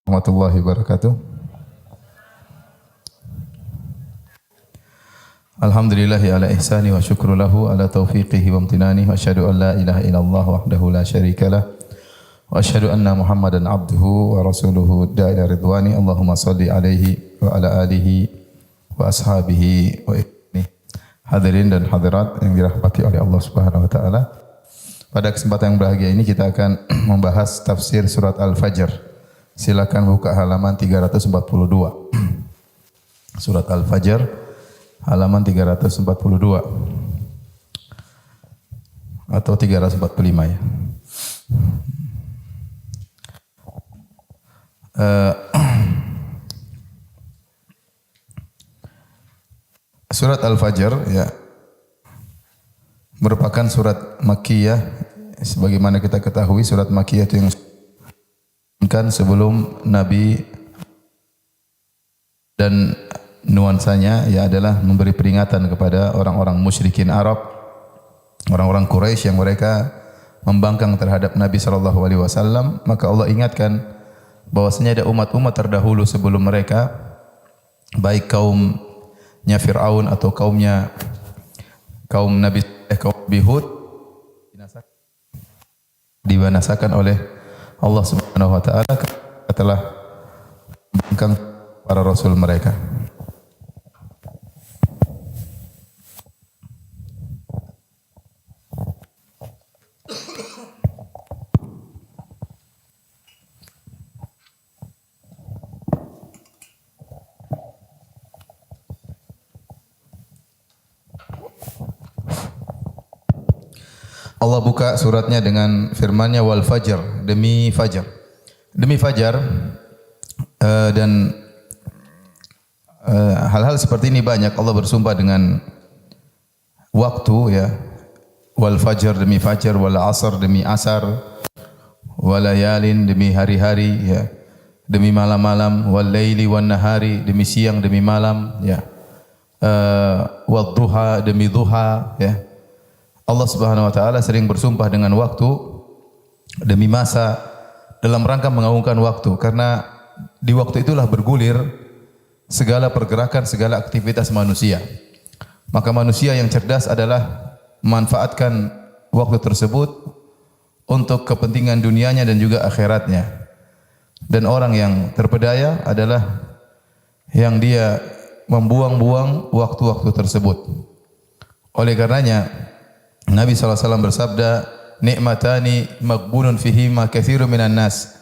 Warahmatullahi wabarakatuh. Alhamdulillahi ala ihsani wa syukru lahu ala taufiqihi wa amtinani wa asyhadu an la ilaha illallah wahdahu la syarikalah wa asyhadu anna Muhammadan abduhu wa rasuluhu da'ila ridwani. Allahumma salli alaihi wa ala alihi wa ashabihi wa ibni. Hadirin dan hadirat yang dirahmati oleh Allah Subhanahu wa taala. Pada kesempatan yang berbahagia ini kita akan membahas tafsir surat Al-Fajr. Silakan buka halaman 342. Surat Al-Fajr halaman 342 atau 345 ya. Surat Al-Fajr ya merupakan surat Makkiyah. Sebagaimana kita ketahui, surat Makkiyah itu yang kan sebelum Nabi, dan nuansanya ya adalah memberi peringatan kepada orang-orang musyrikin Arab, orang-orang Quraisy yang mereka membangkang terhadap Nabi SAW. Maka Allah ingatkan bahwasanya ada umat-umat terdahulu sebelum mereka, baik kaumnya Fir'aun atau kaum Nabi Hud, dibinasakan oleh Allah Subhanahu wa taala setelah membangkang para rasul mereka. Allah buka suratnya dengan firman-Nya wal fajr, demi fajar. Demi fajar, dan hal-hal seperti ini banyak. Allah bersumpah dengan waktu ya. Wal fajr demi fajar, wal asr demi asar, wal layalin demi hari-hari ya. Demi malam-malam, wal laili wan nahari demi siang demi malam ya. Wad duha demi duha ya. Allah Subhanahu wa taala sering bersumpah dengan waktu demi masa dalam rangka mengagungkan waktu, karena di waktu itulah bergulir segala pergerakan, segala aktivitas manusia. Maka manusia yang cerdas adalah memanfaatkan waktu tersebut untuk kepentingan dunianya dan juga akhiratnya. Dan orang yang terpedaya adalah yang dia membuang-buang waktu-waktu tersebut. Oleh karenanya Nabi SAW bersabda, nikmatani maghbunun fihima katsirun minan nas.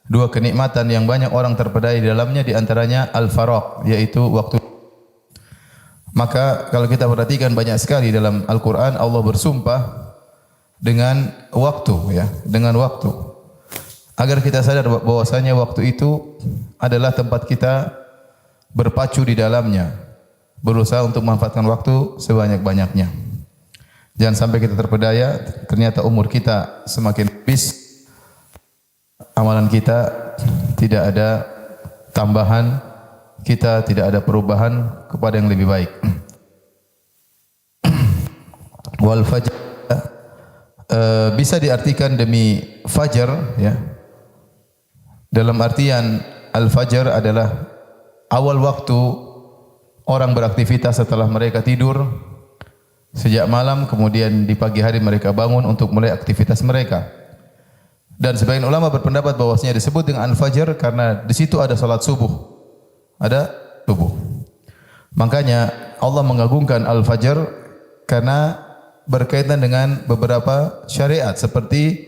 Dua kenikmatan yang banyak orang terpedaya di dalamnya, di antaranya al-faraq, yaitu waktu. Maka kalau kita perhatikan banyak sekali dalam Al-Qur'an Allah bersumpah dengan waktu ya, dengan waktu. Agar kita sadar bahwasanya waktu itu adalah tempat kita berpacu di dalamnya, berusaha untuk memanfaatkan waktu sebanyak-banyaknya. Jangan sampai kita terpedaya, ternyata umur kita semakin habis, amalan kita tidak ada tambahan, kita tidak ada perubahan kepada yang lebih baik. Wal fajr bisa diartikan demi fajar ya. Dalam artian al-fajr adalah awal waktu orang beraktivitas setelah mereka tidur sejak malam, kemudian di pagi hari mereka bangun untuk mulai aktivitas mereka. Dan sebagian ulama berpendapat bahwasanya disebut dengan al-fajr karena di situ ada salat subuh. Ada subuh. Makanya Allah mengagungkan al-fajr karena berkaitan dengan beberapa syariat seperti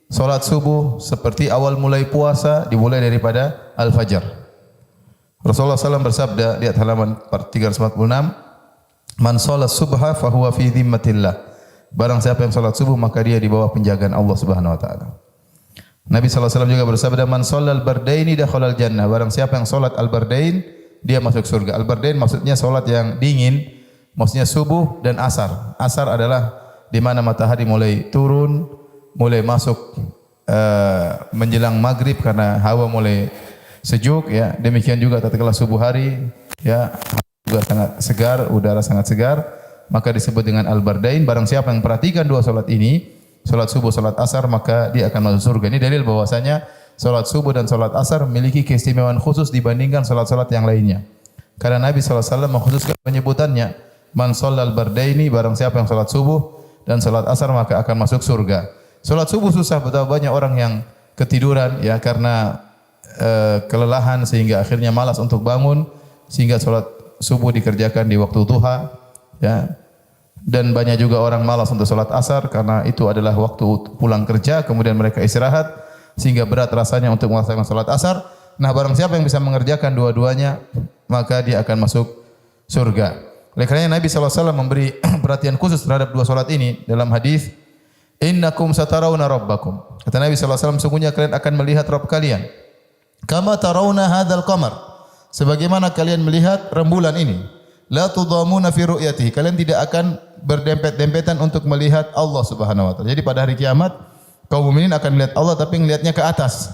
salat subuh, seperti awal mulai puasa dimulai daripada al-fajr. Rasulullah SAW bersabda, lihat halaman 346, man shalat subha fahuwa fi dhimmatillah. Barang siapa yang salat subuh maka dia di bawah penjagaan Allah Subhanahu wa taala. Nabi sallallahu alaihi wasallam juga bersabda, man shallal bardaini dakhalal jannah. Barang siapa yang salat al-bardain dia masuk surga. Al-bardain maksudnya salat yang dingin, maksudnya subuh dan asar. Asar adalah di mana matahari mulai turun, mulai masuk menjelang maghrib karena hawa mulai sejuk ya. Demikian juga tatkala subuh hari ya, juga sangat segar, udara sangat segar, maka disebut dengan al-bardain. Barang siapa yang perhatikan dua salat ini, salat subuh, salat asar, maka dia akan masuk surga. Ini dalil bahwasanya salat subuh dan salat asar memiliki keistimewaan khusus dibandingkan salat-salat yang lainnya. Karena Nabi SAW mengkhususkan penyebutannya, man shallal bardaini, barang siapa yang salat subuh dan salat asar maka akan masuk surga. Salat subuh susah, betapa banyak orang yang ketiduran ya karena kelelahan sehingga akhirnya malas untuk bangun, sehingga salat subuh dikerjakan di waktu duha ya. Dan banyak juga orang malas untuk salat asar karena itu adalah waktu pulang kerja, kemudian mereka istirahat sehingga berat rasanya untuk melaksanakan salat asar. Nah, barang siapa yang bisa mengerjakan dua-duanya, maka dia akan masuk surga. Oleh karena Nabi SAW memberi perhatian khusus terhadap dua salat ini dalam hadis, innakum satarawna rabbakum. Kata Nabi SAW, sungguhnya kalian akan melihat Rabb kalian. Kama tarawna hadzal qamar. Sebagaimana kalian melihat rembulan ini. La tudamuna fi ru'yatihi. Kalian tidak akan berdempet-dempetan untuk melihat Allah Subhanahu wa taala. Jadi pada hari kiamat kaum mukminin akan melihat Allah tapi melihatnya ke atas.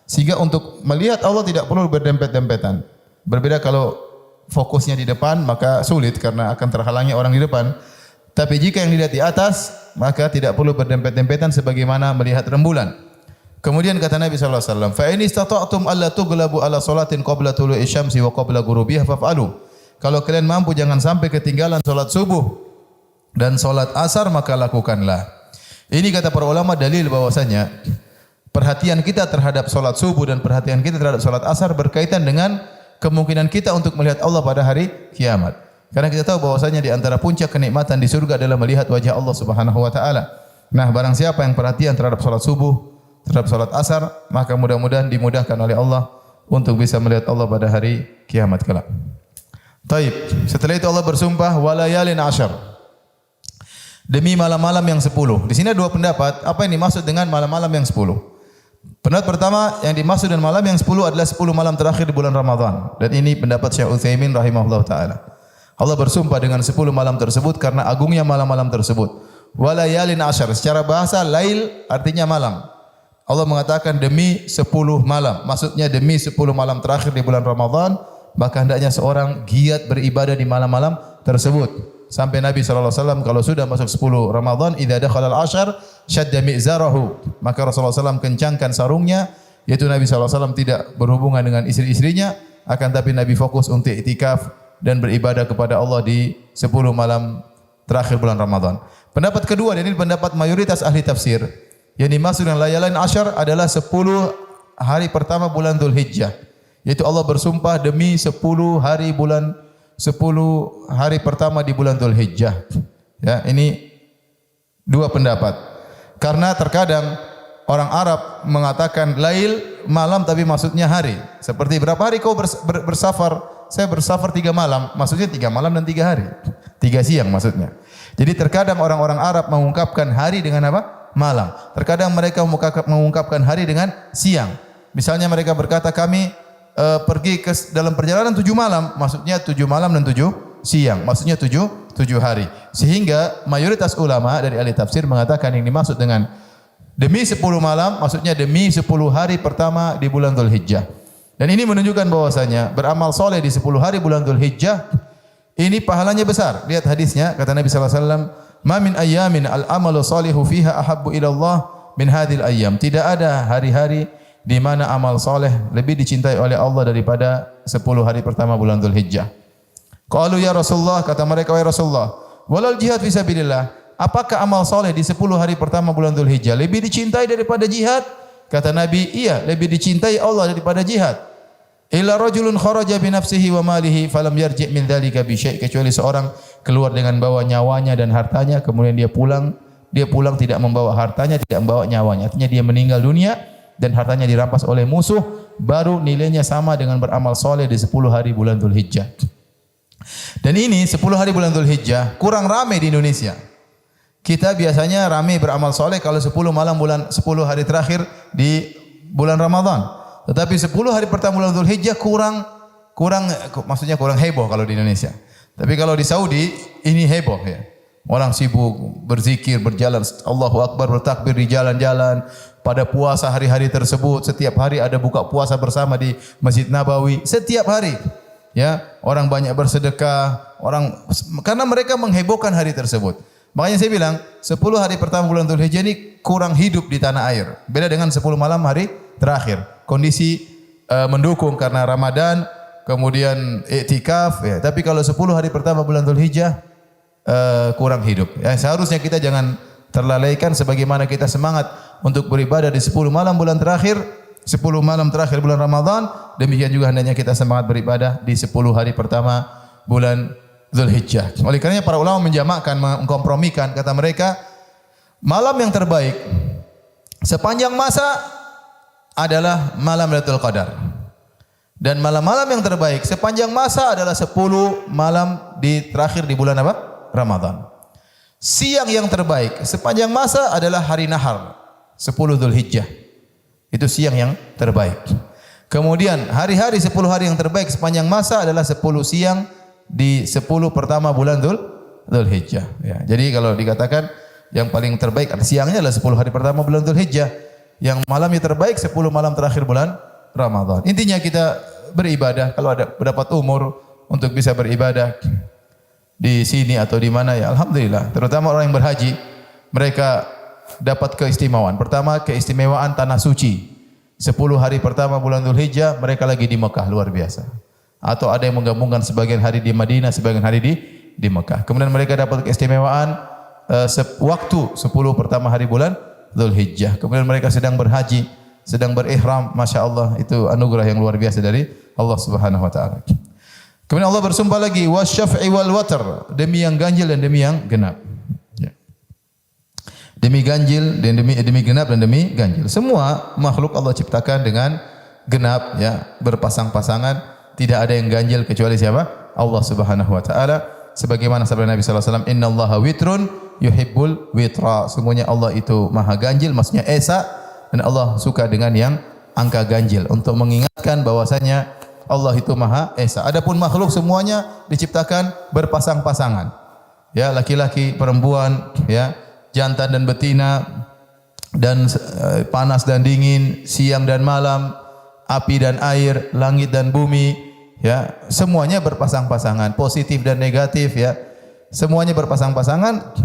Sehingga untuk melihat Allah tidak perlu berdempet-dempetan. Berbeda kalau fokusnya di depan maka sulit karena akan terhalangi orang di depan. Tapi jika yang dilihat di atas maka tidak perlu berdempet-dempetan sebagaimana melihat rembulan. Kemudian kata Nabi sallallahu alaihi wasallam, "Fa in istata'tum alla tughlabu ala salatin qabla tulu'i syamsi wa qabla ghurubiha faf'alu." Kalau kalian mampu jangan sampai ketinggalan salat subuh dan salat asar maka lakukanlah. Ini kata para ulama dalil bahwasanya perhatian kita terhadap salat subuh dan perhatian kita terhadap salat asar berkaitan dengan kemungkinan kita untuk melihat Allah pada hari kiamat. Karena kita tahu bahwasanya di antara puncak kenikmatan di surga adalah melihat wajah Allah Subhanahu wa taala. Nah, barang siapa yang perhatian terhadap salat subuh, terhadap salat asar, maka mudah-mudahan dimudahkan oleh Allah untuk bisa melihat Allah pada hari kiamat kelak. Taib. Setelah itu Allah bersumpah walayalin asyar. Demi malam-malam yang 10. Di sini ada dua pendapat, apa yang dimaksud dengan malam-malam yang 10? Pendapat pertama, yang dimaksud dengan malam yang 10 adalah 10 malam terakhir di bulan Ramadan. Dan ini pendapat Syekh Utsaimin rahimahullah taala. Allah bersumpah dengan 10 malam tersebut karena agungnya malam-malam tersebut. Walayalin asyar. Secara bahasa lail artinya malam. Allah mengatakan demi 10 malam. Maksudnya demi 10 malam terakhir di bulan Ramadan, maka hendaknya seorang giat beribadah di malam-malam tersebut. Sampai Nabi SAW kalau sudah masuk 10 Ramadan, idza dakhala al-ashar syadda mi'zarahu, maka Rasulullah SAW kencangkan sarungnya, yaitu Nabi SAW tidak berhubungan dengan istri-istrinya, akan tapi Nabi fokus untuk iktikaf dan beribadah kepada Allah di 10 malam terakhir bulan Ramadan. Pendapat kedua, dan ini pendapat mayoritas ahli tafsir, yang dimaksud dengan layalan asyar adalah 10 hari pertama bulan Dzulhijjah. Yaitu Allah bersumpah demi 10 hari pertama di bulan Dzulhijjah. Ya, ini dua pendapat. Karena terkadang orang Arab mengatakan lail malam tapi maksudnya hari. Seperti berapa hari kau bersafar? Saya bersafar 3 malam. Maksudnya 3 malam dan 3 hari. 3 siang maksudnya. Jadi terkadang orang-orang Arab mengungkapkan hari dengan apa? Malam. Terkadang mereka mengungkapkan hari dengan siang. Misalnya mereka berkata kami pergi ke dalam perjalanan 7 malam, maksudnya 7 malam dan 7 siang, maksudnya 7 hari. Sehingga mayoritas ulama dari ahli tafsir mengatakan yang dimaksud dengan demi 10 malam, maksudnya demi 10 hari pertama di bulan Dzulhijjah. Dan ini menunjukkan bahwasanya beramal soleh di 10 hari bulan Dzulhijjah ini pahalanya besar. Lihat hadisnya, kata Nabi sallallahu alaihi wasallam, "Ma min ayyamin al-amalu shalihu fiha ahabbu ila Allah min hadhil ayyam." Tidak ada hari-hari di mana amal soleh lebih dicintai oleh Allah daripada 10 hari pertama bulan Dzulhijjah. Qalu ya Rasulullah, kata mereka, wahai Rasulullah, walal jihad fi sabilillah, apakah amal soleh di 10 hari pertama bulan Dzulhijjah lebih dicintai daripada jihad? Kata Nabi, iya, lebih dicintai Allah daripada jihad. Illa rajulun kharaja bi nafsihi wa malihi falam yarji' min dzalika bi syai', kecuali seorang keluar dengan bawa nyawanya dan hartanya, kemudian dia pulang tidak membawa hartanya, tidak membawa nyawanya. Artinya dia meninggal dunia dan hartanya dirampas oleh musuh, baru nilainya sama dengan beramal soleh di 10 hari bulan Dzulhijjah. Dan ini 10 hari bulan Dzulhijjah kurang ramai di Indonesia. Kita biasanya ramai beramal soleh kalau 10 hari terakhir di bulan Ramadan. Tetapi 10 hari pertama bulan Dzulhijjah kurang heboh kalau di Indonesia. Tapi kalau di Saudi ini heboh ya. Orang sibuk berzikir, berjalan Allahu Akbar, bertakbir di jalan-jalan. Pada puasa hari-hari tersebut, setiap hari ada buka puasa bersama di Masjid Nabawi, setiap hari. Ya, orang banyak bersedekah, karena mereka menghebohkan hari tersebut. Makanya saya bilang, 10 hari pertama bulan Dzulhijjah ini kurang hidup di tanah air. Beda dengan 10 malam hari terakhir. Kondisi mendukung karena Ramadan, kemudian iktikaf ya. Tapi kalau 10 hari pertama bulan Dzulhijjah kurang hidup. Ya, seharusnya kita jangan terlalaikan sebagaimana kita semangat untuk beribadah di 10 malam bulan terakhir, 10 malam terakhir bulan Ramadan, demikian juga hendaknya kita semangat beribadah di 10 hari pertama bulan Dzulhijjah. Oleh karenanya para ulama menjamakkan, mengkompromikan, kata mereka, malam yang terbaik sepanjang masa adalah malam Lailatul Qadar. Dan malam-malam yang terbaik sepanjang masa adalah 10 malam di terakhir di bulan apa? Ramadan. Siang yang terbaik sepanjang masa adalah hari nahar, 10 Dzulhijjah. Itu siang yang terbaik. Kemudian hari-hari 10 hari yang terbaik sepanjang masa adalah 10 siang di 10 pertama bulan Dzulhijjah. Ya, jadi kalau dikatakan yang paling terbaik siangnya adalah 10 hari pertama bulan Dzulhijjah. Yang malamnya terbaik 10 malam terakhir bulan Ramadan. Intinya kita beribadah kalau ada mendapat umur untuk bisa beribadah di sini atau di mana ya alhamdulillah. Terutama orang yang berhaji, mereka dapat keistimewaan. Pertama, keistimewaan tanah suci. 10 hari pertama bulan Dzulhijjah mereka lagi di Mekah, luar biasa. Atau ada yang menggabungkan sebagian hari di Madinah, sebagian hari di Mekah. Kemudian mereka dapat keistimewaan waktu 10 pertama hari bulan Dzulhijjah. Kemudian mereka sedang berhaji, sedang berihram, Masya Allah, itu anugerah yang luar biasa dari Allah Subhanahu wa taala. Kemudian Allah bersumpah lagi, wasyaf'i wal watr, demi yang ganjil dan demi yang genap. Ya. Demi ganjil dan demi genap dan demi ganjil. Semua makhluk Allah ciptakan dengan genap ya, berpasang-pasangan. Tidak ada yang ganjil kecuali siapa? Allah Subhanahu wa taala. Sebagaimana sabda Nabi sallallahu alaihi wasallam, "Innallaha witrun yuhibbul witra." Semuanya Allah itu maha ganjil, maksudnya esa, dan Allah suka dengan yang angka ganjil untuk mengingatkan bahwasanya Allah itu maha esa. Adapun makhluk semuanya diciptakan berpasang-pasangan. Ya, laki-laki, perempuan, ya, jantan dan betina, dan panas dan dingin, siang dan malam, api dan air, langit dan bumi. Ya, semuanya berpasang-pasangan, positif dan negatif ya. Semuanya berpasang-pasangan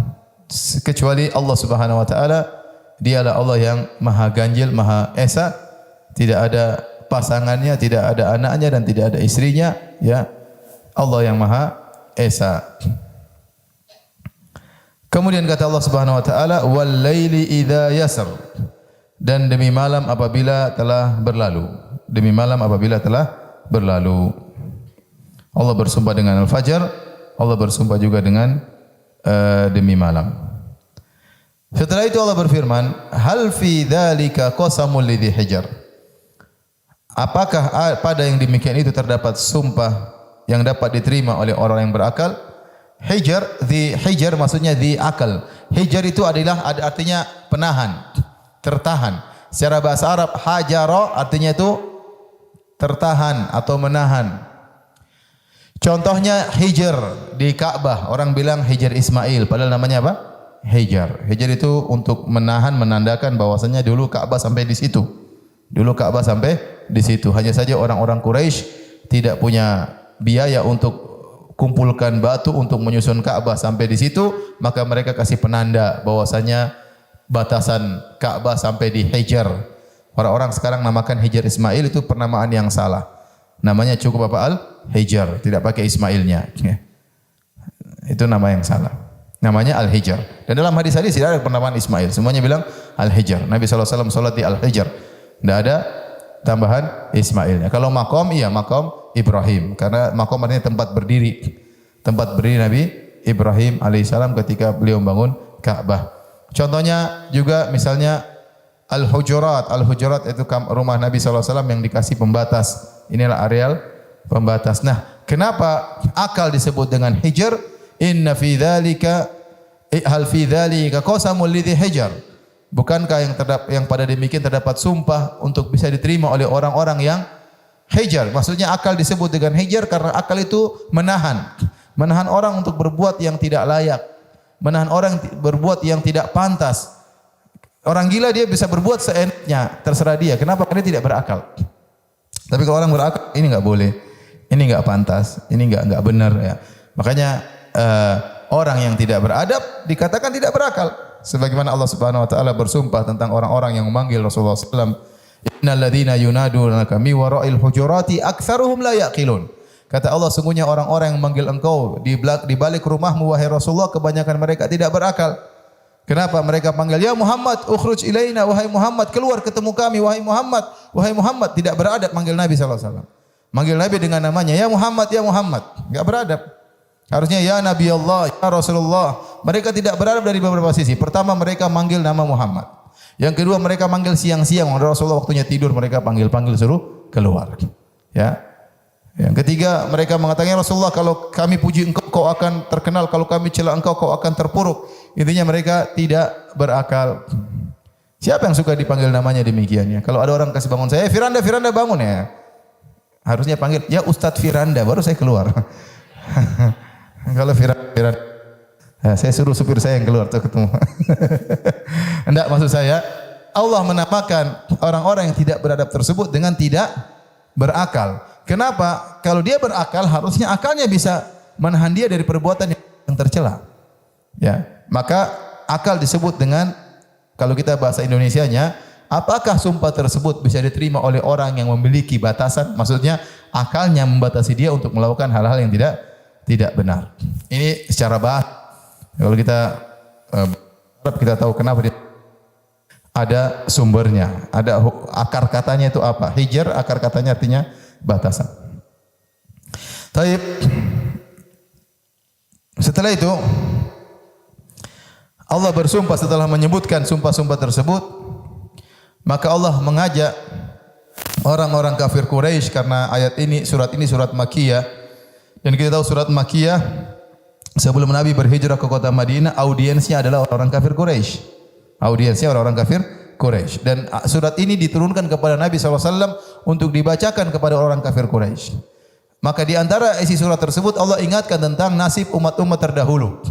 kecuali Allah Subhanahu wa taala. Dialah Allah yang maha ganjil, maha esa, tidak ada pasangannya, tidak ada anaknya dan tidak ada istrinya ya. Allah yang maha esa. Kemudian kata Allah Subhanahu wa taala, "Wal laili idza yasr." Dan demi malam apabila telah berlalu. Demi malam apabila telah berlalu. Allah bersumpah dengan al-fajr, Allah bersumpah juga dengan demi malam. Setelah itu Allah berfirman, hal fi dzalika qasamul lidzi hijr. Apakah pada yang demikian itu terdapat sumpah yang dapat diterima oleh orang yang berakal? Hijr, dzi hijr maksudnya dzi akal. Hijr itu adalah artinya penahan, tertahan. Secara bahasa Arab hajara artinya itu tertahan atau menahan. Contohnya hijr di Ka'bah, orang bilang hijr Ismail, padahal namanya apa? Hijr. Hijr itu untuk menahan, menandakan bahwasanya dulu Ka'bah sampai di situ. Dulu Ka'bah sampai di situ. Hanya saja orang-orang Quraisy tidak punya biaya untuk kumpulkan batu untuk menyusun Ka'bah sampai di situ, maka mereka kasih penanda bahwasanya batasan Ka'bah sampai di Hijr. Orang-orang sekarang namakan Hijr Ismail, itu penamaan yang salah. Namanya cukup apa? Al-Hijr, tidak pakai Ismailnya. Itu nama yang salah. Namanya Al-Hijr. Dan dalam hadis-hadis tidak ada penamaan Ismail. Semuanya bilang Al-Hijr. Nabi SAW salat di Al-Hijr. Tidak ada tambahan Ismailnya. Kalau makom, iya makom Ibrahim. Karena makom artinya tempat berdiri. Tempat berdiri Nabi Ibrahim alaihissalam ketika beliau membangun Ka'bah. Contohnya juga misalnya Al-Hujurat. Al-Hujurat itu rumah Nabi SAW yang dikasih pembatas. Inilah areal pembatas. Nah, kenapa akal disebut dengan hijr? Inna fi dzalika hal fi dzalika qasamul lidzi hijr. Bukankah yang pada demikian terdapat sumpah untuk bisa diterima oleh orang-orang yang hijr? Maksudnya akal disebut dengan hijr karena akal itu menahan. Menahan orang untuk berbuat yang tidak layak. Menahan orang berbuat yang tidak pantas. Orang gila dia bisa berbuat seenaknya, terserah dia. Kenapa? Karena dia tidak berakal. Tapi kalau orang berakal, ini enggak boleh, ini enggak pantas, ini enggak benar ya. Makanya orang yang tidak beradab dikatakan tidak berakal. Sebagaimana Allah Subhanahu wa taala bersumpah tentang orang-orang yang memanggil Rasulullah SAW, Innal ladzina yunadunaka mi wara'il hujurati aktsaruhum la yaqilun. Kata Allah, sungguhnya orang-orang yang memanggil engkau di balik rumahmu wahai Rasulullah, kebanyakan mereka tidak berakal. Kenapa mereka panggil ya Muhammad ukhruj ilaina, wahai Muhammad keluar ketemu kami, wahai Muhammad, wahai Muhammad, tidak beradab manggil Nabi sallallahu alaihi wasallam. Manggil Nabi dengan namanya ya Muhammad, ya Muhammad, enggak beradab. Harusnya ya Nabi Allah, ya Rasulullah. Mereka tidak beradab dari beberapa sisi. Pertama, mereka manggil nama Muhammad. Yang kedua, mereka manggil siang-siang, Rasulullah waktunya tidur, mereka panggil suruh keluar. Ya. Yang ketiga, mereka mengatakan ya Rasulullah, kalau kami puji engkau, kau akan terkenal, kalau kami cela engkau, kau akan terpuruk. Intinya mereka tidak berakal. Siapa yang suka dipanggil namanya demikian ya? Kalau ada orang kasih bangun saya, Firanda, Firanda bangun ya. Harusnya panggil, ya Ustadz Firanda, baru saya keluar. Kalau Firanda, ya, saya suruh supir saya yang keluar tuh ketemu. Enggak, maksud saya, Allah menamakan orang-orang yang tidak beradab tersebut dengan tidak berakal. Kenapa? Kalau dia berakal, harusnya akalnya bisa menahan dia dari perbuatan yang tercela. Ya, maka akal disebut dengan, kalau kita bahasa Indonesianya, apakah sumpah tersebut bisa diterima oleh orang yang memiliki batasan? Maksudnya akalnya membatasi dia untuk melakukan hal-hal yang tidak benar. Ini secara bahasa. Kalau kita tahu kenapa dia ada sumbernya, ada akar katanya itu apa? Hijr, akar katanya artinya batasan. Taib. Setelah itu Allah bersumpah, setelah menyebutkan sumpah-sumpah tersebut, maka Allah mengajak orang-orang kafir Quraisy, karena surat ini surat Makkiyah, dan kita tahu surat Makkiyah sebelum Nabi berhijrah ke kota Madinah, audiensnya adalah orang kafir Quraisy. Audiensnya orang-orang kafir Quraisy, dan surat ini diturunkan kepada Nabi SAW untuk dibacakan kepada orang kafir Quraisy. Maka di antara isi surat tersebut Allah ingatkan tentang nasib umat-umat terdahulu.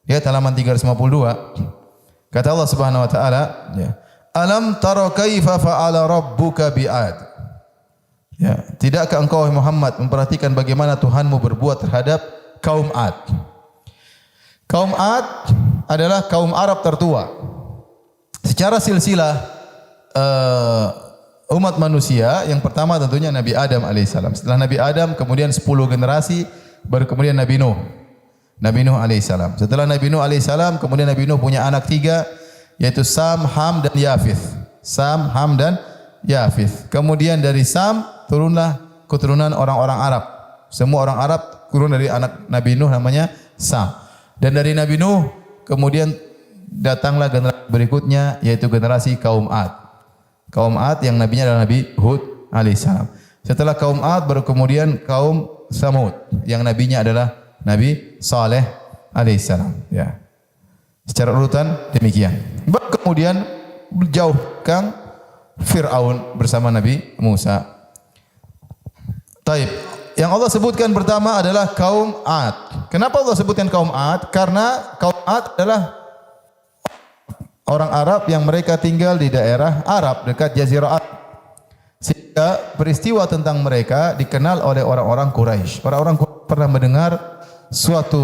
Ya, halaman 352. Kata Allah Subhanahu wa taala, ya. Alam tara kaifa fa'ala rabbuka bi'ad. Ya, tidakkah engkau Muhammad memperhatikan bagaimana Tuhanmu berbuat terhadap kaum Ad? Kaum Ad adalah kaum Arab tertua. Secara silsilah umat manusia, yang pertama tentunya Nabi Adam alaihissalam. Setelah Nabi Adam kemudian 10 generasi, baru kemudian Nabi Nuh. Nabi Nuh alaihissalam. Setelah Nabi Nuh alaihissalam, kemudian Nabi Nuh punya anak 3, yaitu Sam, Ham, dan Yafith. Sam, Ham, dan Yafith. Kemudian dari Sam turunlah keturunan orang-orang Arab. Semua orang Arab turun dari anak Nabi Nuh namanya Sam. Dan dari Nabi Nuh kemudian datanglah generasi berikutnya, yaitu generasi kaum Ad. Kaum Ad yang nabinya adalah Nabi Hud alaihissalam. Setelah kaum Ad baru kemudian kaum Samud yang nabinya adalah Nabi Saleh alaihissalam. Ya. Secara urutan demikian. Baru kemudian menjauhkan Fir'aun bersama Nabi Musa. Taib. Yang Allah sebutkan pertama adalah kaum Ad. Kenapa Allah sebutkan kaum Ad? Karena kaum Ad adalah orang Arab yang mereka tinggal di daerah Arab dekat Jazirah Arab. Sehingga peristiwa tentang mereka dikenal oleh orang-orang Quraisy. Orang-orang Quraisy pernah mendengar suatu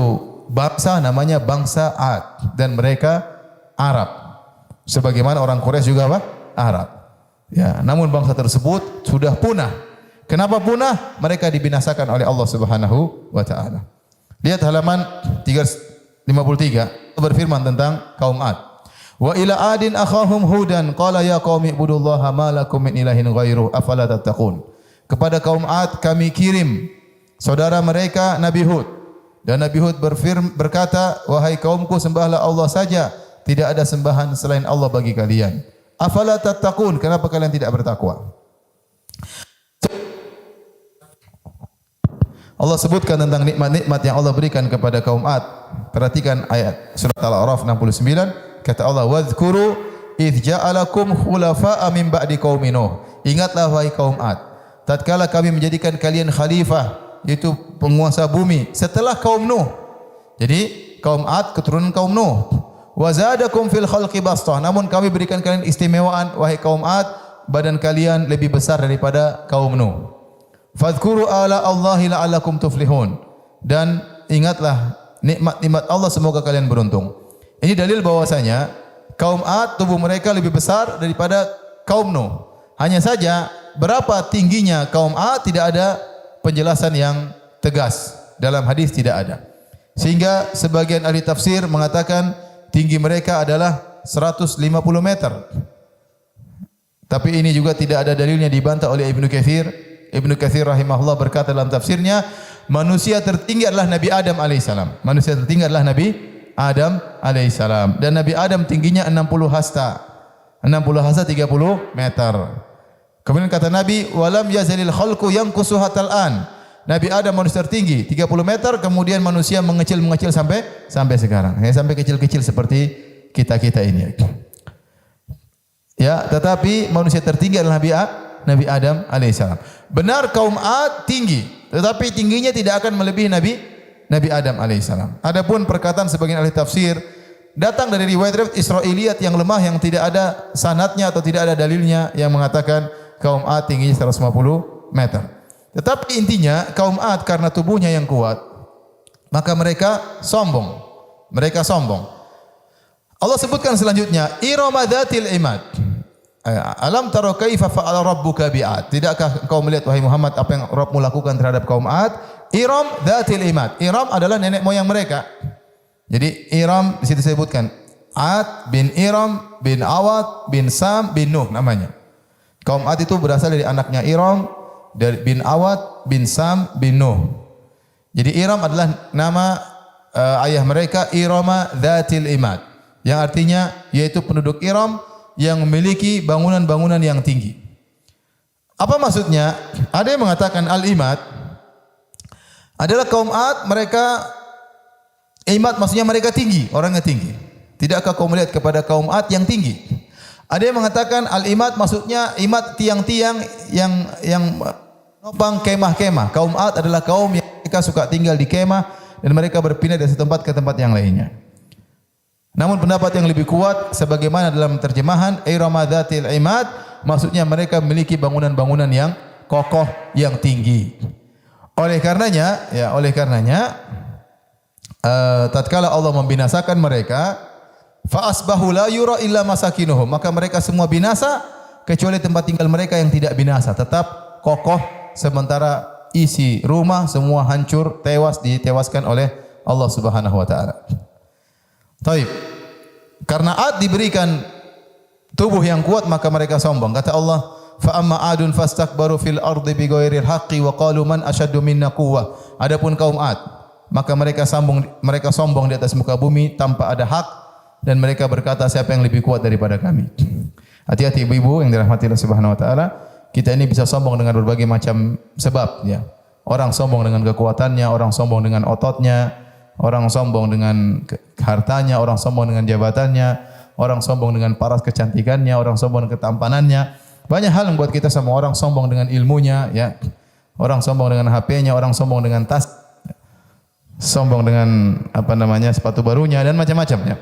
bangsa namanya bangsa Ad, dan mereka Arab. Sebagaimana orang Quraisy juga apa? Arab. Ya, namun bangsa tersebut sudah punah. Kenapa punah? Mereka dibinasakan oleh Allah Subhanahu wa taala. Lihat halaman 353 berfirman tentang kaum Ad. Wa ila adin akhahum hudan qala ya qaumi ibudullaha ma lakum min ilahin ghairuh afala tattaqun. Kepada kaum Ad kami kirim saudara mereka Nabi Hud. Dan Nabi Hud berkata, wahai kaumku, sembahlah Allah saja, tidak ada sembahan selain Allah bagi kalian. Afala tattaqun, kenapa kalian tidak bertakwa? Allah sebutkan tentang nikmat-nikmat yang Allah berikan kepada kaum Ad. Perhatikan ayat surat Al-A'raf 69, kata Allah, "Wadhkuru idz ja'alakum khulafa'a min ba'di qaumi Nuh." Ingatlah wahai kaum Ad, tatkala kami menjadikan kalian khalifah, yaitu penguasa bumi setelah kaum Nuh. Jadi kaum Ad keturunan kaum Nuh. Wa zadakum fil khalqi bastah. Namun kami berikan kalian istimewaan wahai kaum Ad, badan kalian lebih besar daripada kaum Nuh. Fadhkuru ala Allahi la'allakum tuflihun. Dan ingatlah nikmat-nikmat Allah, semoga kalian beruntung. Ini dalil bahwasanya kaum Ad tubuh mereka lebih besar daripada kaum Nuh. Hanya saja berapa tingginya kaum Ad tidak ada penjelasan yang tegas. Dalam hadis tidak ada. Sehingga sebagian ahli tafsir mengatakan tinggi mereka adalah 150 meter. Tapi ini juga tidak ada dalilnya, dibantah oleh Ibnu Katsir. Ibnu Katsir rahimahullah berkata dalam tafsirnya, manusia tertinggi adalah Nabi Adam alaihissalam. Manusia tertinggi adalah Nabi Adam alaihissalam. Dan Nabi Adam tingginya 60 hasta. 60 hasta 30 meter. Kemudian kata Nabi, walam yazalil khalqu yanqusu hatal an. Nabi Adam manusia tertinggi 30 meter, kemudian manusia mengecil sampai sekarang. Ya, sampai kecil-kecil seperti kita-kita ini. Ya, tetapi manusia tertinggi adalah Nabi Adam alaihissalam. Benar kaum Ad tinggi, tetapi tingginya tidak akan melebihi Nabi Adam alaihissalam. Adapun perkataan sebagian ahli tafsir datang dari riwayat Israiliyat yang lemah, yang tidak ada sanadnya atau tidak ada dalilnya yang mengatakan kaum Ad tingginya 150 meter. Tetapi intinya kaum Ad karena tubuhnya yang kuat, maka mereka sombong. Mereka sombong. Allah sebutkan selanjutnya, Irama dzatil imad. Alam tara kaifa fa'ala rabbuka bi'ad. Tidakkah engkau melihat wahai Muhammad apa yang Rabbmu lakukan terhadap kaum Ad? Iram dzatil imad. Iram adalah nenek moyang mereka. Jadi Iram di situ disebutkan Ad bin Iram bin Awad bin Sam bin Nuh namanya. Kaum Ad itu berasal dari anaknya Iram, dari bin Awad bin Sam bin Nuh. Jadi Iram adalah nama ayah mereka, Irama dzatil imad, yang artinya yaitu penduduk Iram yang memiliki bangunan-bangunan yang tinggi. Apa maksudnya? Ada yang mengatakan al-imad adalah kaum Ad, mereka imad maksudnya mereka tinggi, orangnya tinggi. Tidakkah kau melihat kepada kaum Ad yang tinggi? Ada yang mengatakan al-imad maksudnya imad tiang-tiang yang nopang kemah-kemah. Kaum Ad adalah kaum yang mereka suka tinggal di kemah dan mereka berpindah dari satu tempat ke tempat yang lainnya. Namun pendapat yang lebih kuat sebagaimana dalam terjemahan Irama dzatil imad, maksudnya mereka memiliki bangunan-bangunan yang kokoh, yang tinggi. Oleh karenanya tatkala Allah membinasakan mereka, fa asbahu la yura illa masakinuhum, maka mereka semua binasa kecuali tempat tinggal mereka yang tidak binasa, tetap kokoh, sementara isi rumah semua hancur, ditewaskan oleh Allah Subhanahu wa taala. Taib. Karena Ad diberikan tubuh yang kuat maka mereka sombong. Kata Allah, fa amma adun fastakbaru fil ardi bighairil haqqi wa qalu man asyaddu minna quwwah. Adapun kaum Ad, maka mereka sombong di atas muka bumi tanpa ada hak dan mereka berkata siapa yang lebih kuat daripada kami. Hati-hati ibu-ibu yang dirahmati Allah Subhanahu wa taala, kita ini bisa sombong dengan berbagai macam sebab ya. Orang sombong dengan kekuatannya, orang sombong dengan ototnya, orang sombong dengan hartanya, orang sombong dengan jabatannya, orang sombong dengan paras kecantikannya, orang sombong dengan ketampanannya. Banyak hal yang membuat kita semua orang sombong dengan ilmunya, ya. Orang sombong dengan HP-nya, orang sombong dengan tas, sombong dengan sepatu barunya dan macam-macam, ya.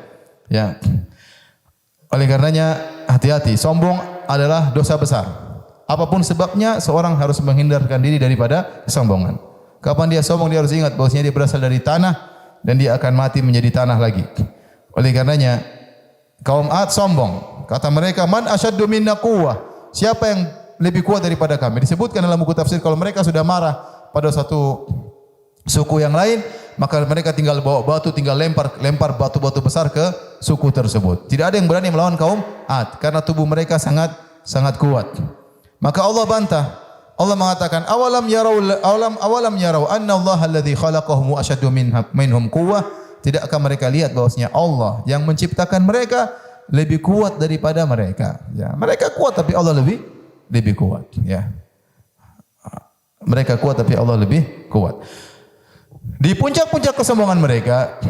Ya. Oleh karenanya hati-hati, sombong adalah dosa besar. Apapun sebabnya, seorang harus menghindarkan diri daripada kesombongan. Kapan dia sombong, dia harus ingat bahwasanya dia berasal dari tanah dan dia akan mati menjadi tanah lagi. Oleh karenanya kaum Ad sombong. Kata mereka, man asyaddu minna quwwah. Siapa yang lebih kuat daripada kami? Disebutkan dalam buku tafsir kalau mereka sudah marah pada satu suku yang lain, maka mereka tinggal bawa batu, tinggal lempar batu-batu besar ke suku tersebut. Tidak ada yang berani melawan kaum Ad karena tubuh mereka sangat kuat. Maka Allah bantah. Allah mengatakan awalam yarau anna Allah alladhi khalaqahum asyaddu minhum quwwah. Tidakkah mereka lihat bahwasanya Allah yang menciptakan mereka lebih kuat daripada mereka, ya. Mereka kuat tapi Allah lebih kuat, ya. Mereka kuat tapi Allah lebih kuat. Di puncak-puncak kesombongan mereka,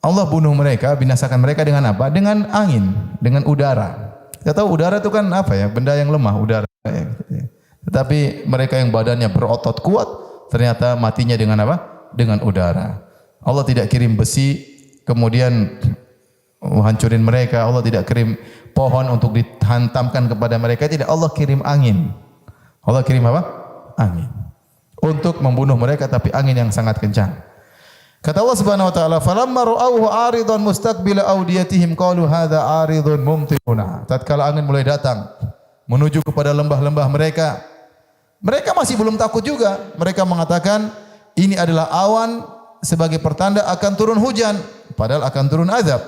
Allah bunuh mereka, binasakan mereka dengan apa? Dengan angin, dengan udara. Kita tahu udara itu kan apa ya? Benda yang lemah, udara. Tetapi mereka yang badannya berotot kuat, ternyata matinya dengan apa? Dengan udara. Allah tidak kirim besi, kemudian menghancurin mereka. Allah tidak kirim pohon untuk dihantamkan kepada mereka. Tidak, Allah kirim angin. Allah kirim apa? Angin. Untuk membunuh mereka, tapi angin yang sangat kencang. Kata Allah Subhanahu wa taala, "Falamma ra'awhu 'aridan mustaqbila awdiyatihim qalu hadza 'aridun mumtiruna." Tatkala angin mulai datang menuju kepada lembah-lembah mereka. Mereka masih belum takut juga. Mereka mengatakan ini adalah awan sebagai pertanda akan turun hujan, padahal akan turun azab.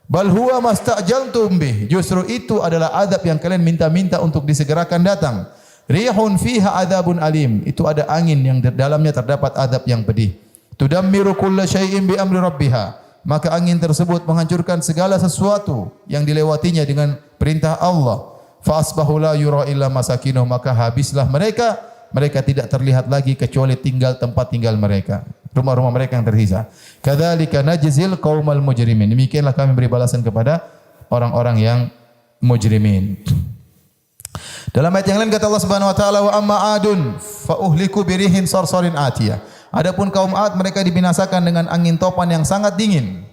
Bal huwa mastajaltum bih. Justru itu adalah azab yang kalian minta-minta untuk disegerakan datang. Rihun fiha adzabun alim. Itu ada angin yang di dalamnya terdapat azab yang pedih. Tudammiru kulla syai'in bi amri rabbiha. Maka angin tersebut menghancurkan segala sesuatu yang dilewatinya dengan perintah Allah. Fa asbahu la yura illa masakinuh. Maka habislah mereka. Mereka tidak terlihat lagi kecuali tempat tinggal mereka. Rumah-rumah mereka yang tersisa. Kadzalika najzil qaumal mujrimin. Demikianlah kami beri balasan kepada orang-orang yang mujrimin. Dalam ayat yang lain kata Allah Subhanahu wa taala, wa amma adun fa uhliku birihin sarsarin atiyah. Adapun kaum Ad mereka dibinasakan dengan angin topan yang sangat dingin.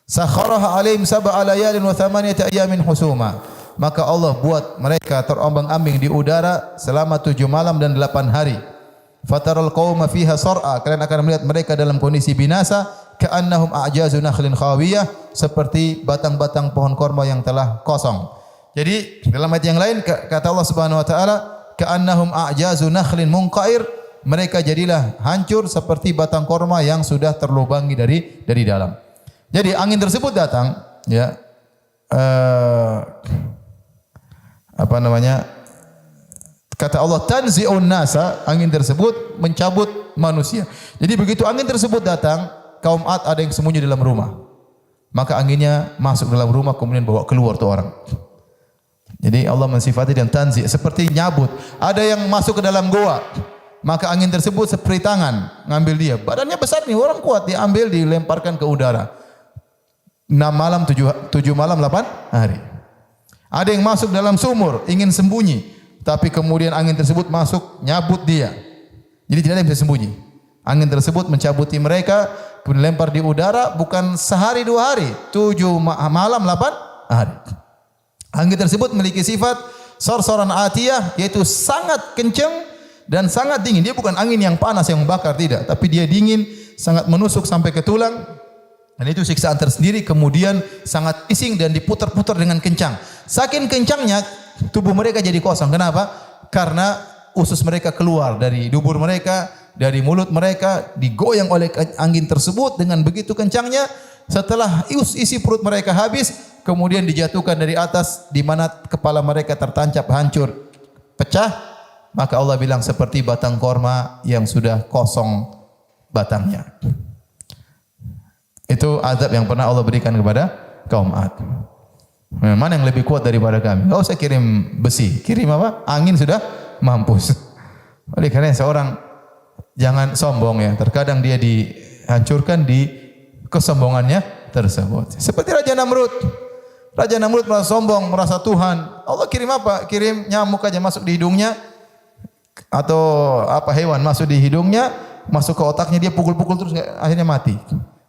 Sakharaha alaihim sab'a layalin wa thamaniyata ayamin husuma. Maka Allah buat mereka terombang-ambing di udara selama 7 malam dan 8 hari. Fataral qauma fiha sar'a. Kalian akan melihat mereka dalam kondisi binasa, ka'annahum a'jazu nakhlin khawiyah, seperti batang-batang pohon korma yang telah kosong. Jadi dalam ayat yang lain kata Allah Subhanahu wa taala, ka'annahum a'jazu nakhlin munqair, mereka jadilah hancur seperti batang korma yang sudah terlubangi dari dalam. Jadi angin tersebut datang, ya. Kata Allah tanzi'un nasa, angin tersebut mencabut manusia. Jadi begitu angin tersebut datang, kaum Ad ada yang sembunyi dalam rumah. Maka anginnya masuk dalam rumah kemudian bawa keluar tuh orang. Jadi Allah mensifati dan tanzi seperti nyabut. Ada yang masuk ke dalam goa, maka angin tersebut seperti tangan ngambil dia. Badannya besar nih, orang kuat, diambil dilemparkan ke udara. 6 malam 7 malam 8 hari. Ada yang masuk dalam sumur ingin sembunyi, tapi kemudian angin tersebut masuk nyabut dia. Jadi tidak ada yang bisa sembunyi. Angin tersebut mencabuti mereka, kemudian lempar di udara, bukan sehari 2 hari, 7 malam 8 hari. Angin tersebut memiliki sifat sarsaran atiyah, yaitu sangat kencang dan sangat dingin. Dia bukan angin yang panas yang membakar, tidak, tapi dia dingin, sangat menusuk sampai ke tulang. Dan itu siksaan tersendiri, kemudian sangat bising dan diputar-putar dengan kencang. Saking kencangnya tubuh mereka jadi kosong. Kenapa? Karena usus mereka keluar dari dubur mereka, dari mulut mereka, digoyang oleh angin tersebut dengan begitu kencangnya. Setelah isi perut mereka habis, kemudian dijatuhkan dari atas, di mana kepala mereka tertancap hancur, pecah. Maka Allah bilang seperti batang korma yang sudah kosong batangnya. Itu azab yang pernah Allah berikan kepada kaum Ad. Mana yang lebih kuat daripada kami? Enggak usah kirim besi, kirim apa? Angin sudah mampus. Oleh karena seorang jangan sombong ya. Terkadang dia dihancurkan di kesombongannya tersebut. Seperti Raja Namrud. Raja Namrud merasa sombong, merasa Tuhan. Allah kirim apa? Kirim nyamuk aja masuk di hidungnya, atau apa hewan masuk di hidungnya, masuk ke otaknya, dia pukul-pukul terus akhirnya mati.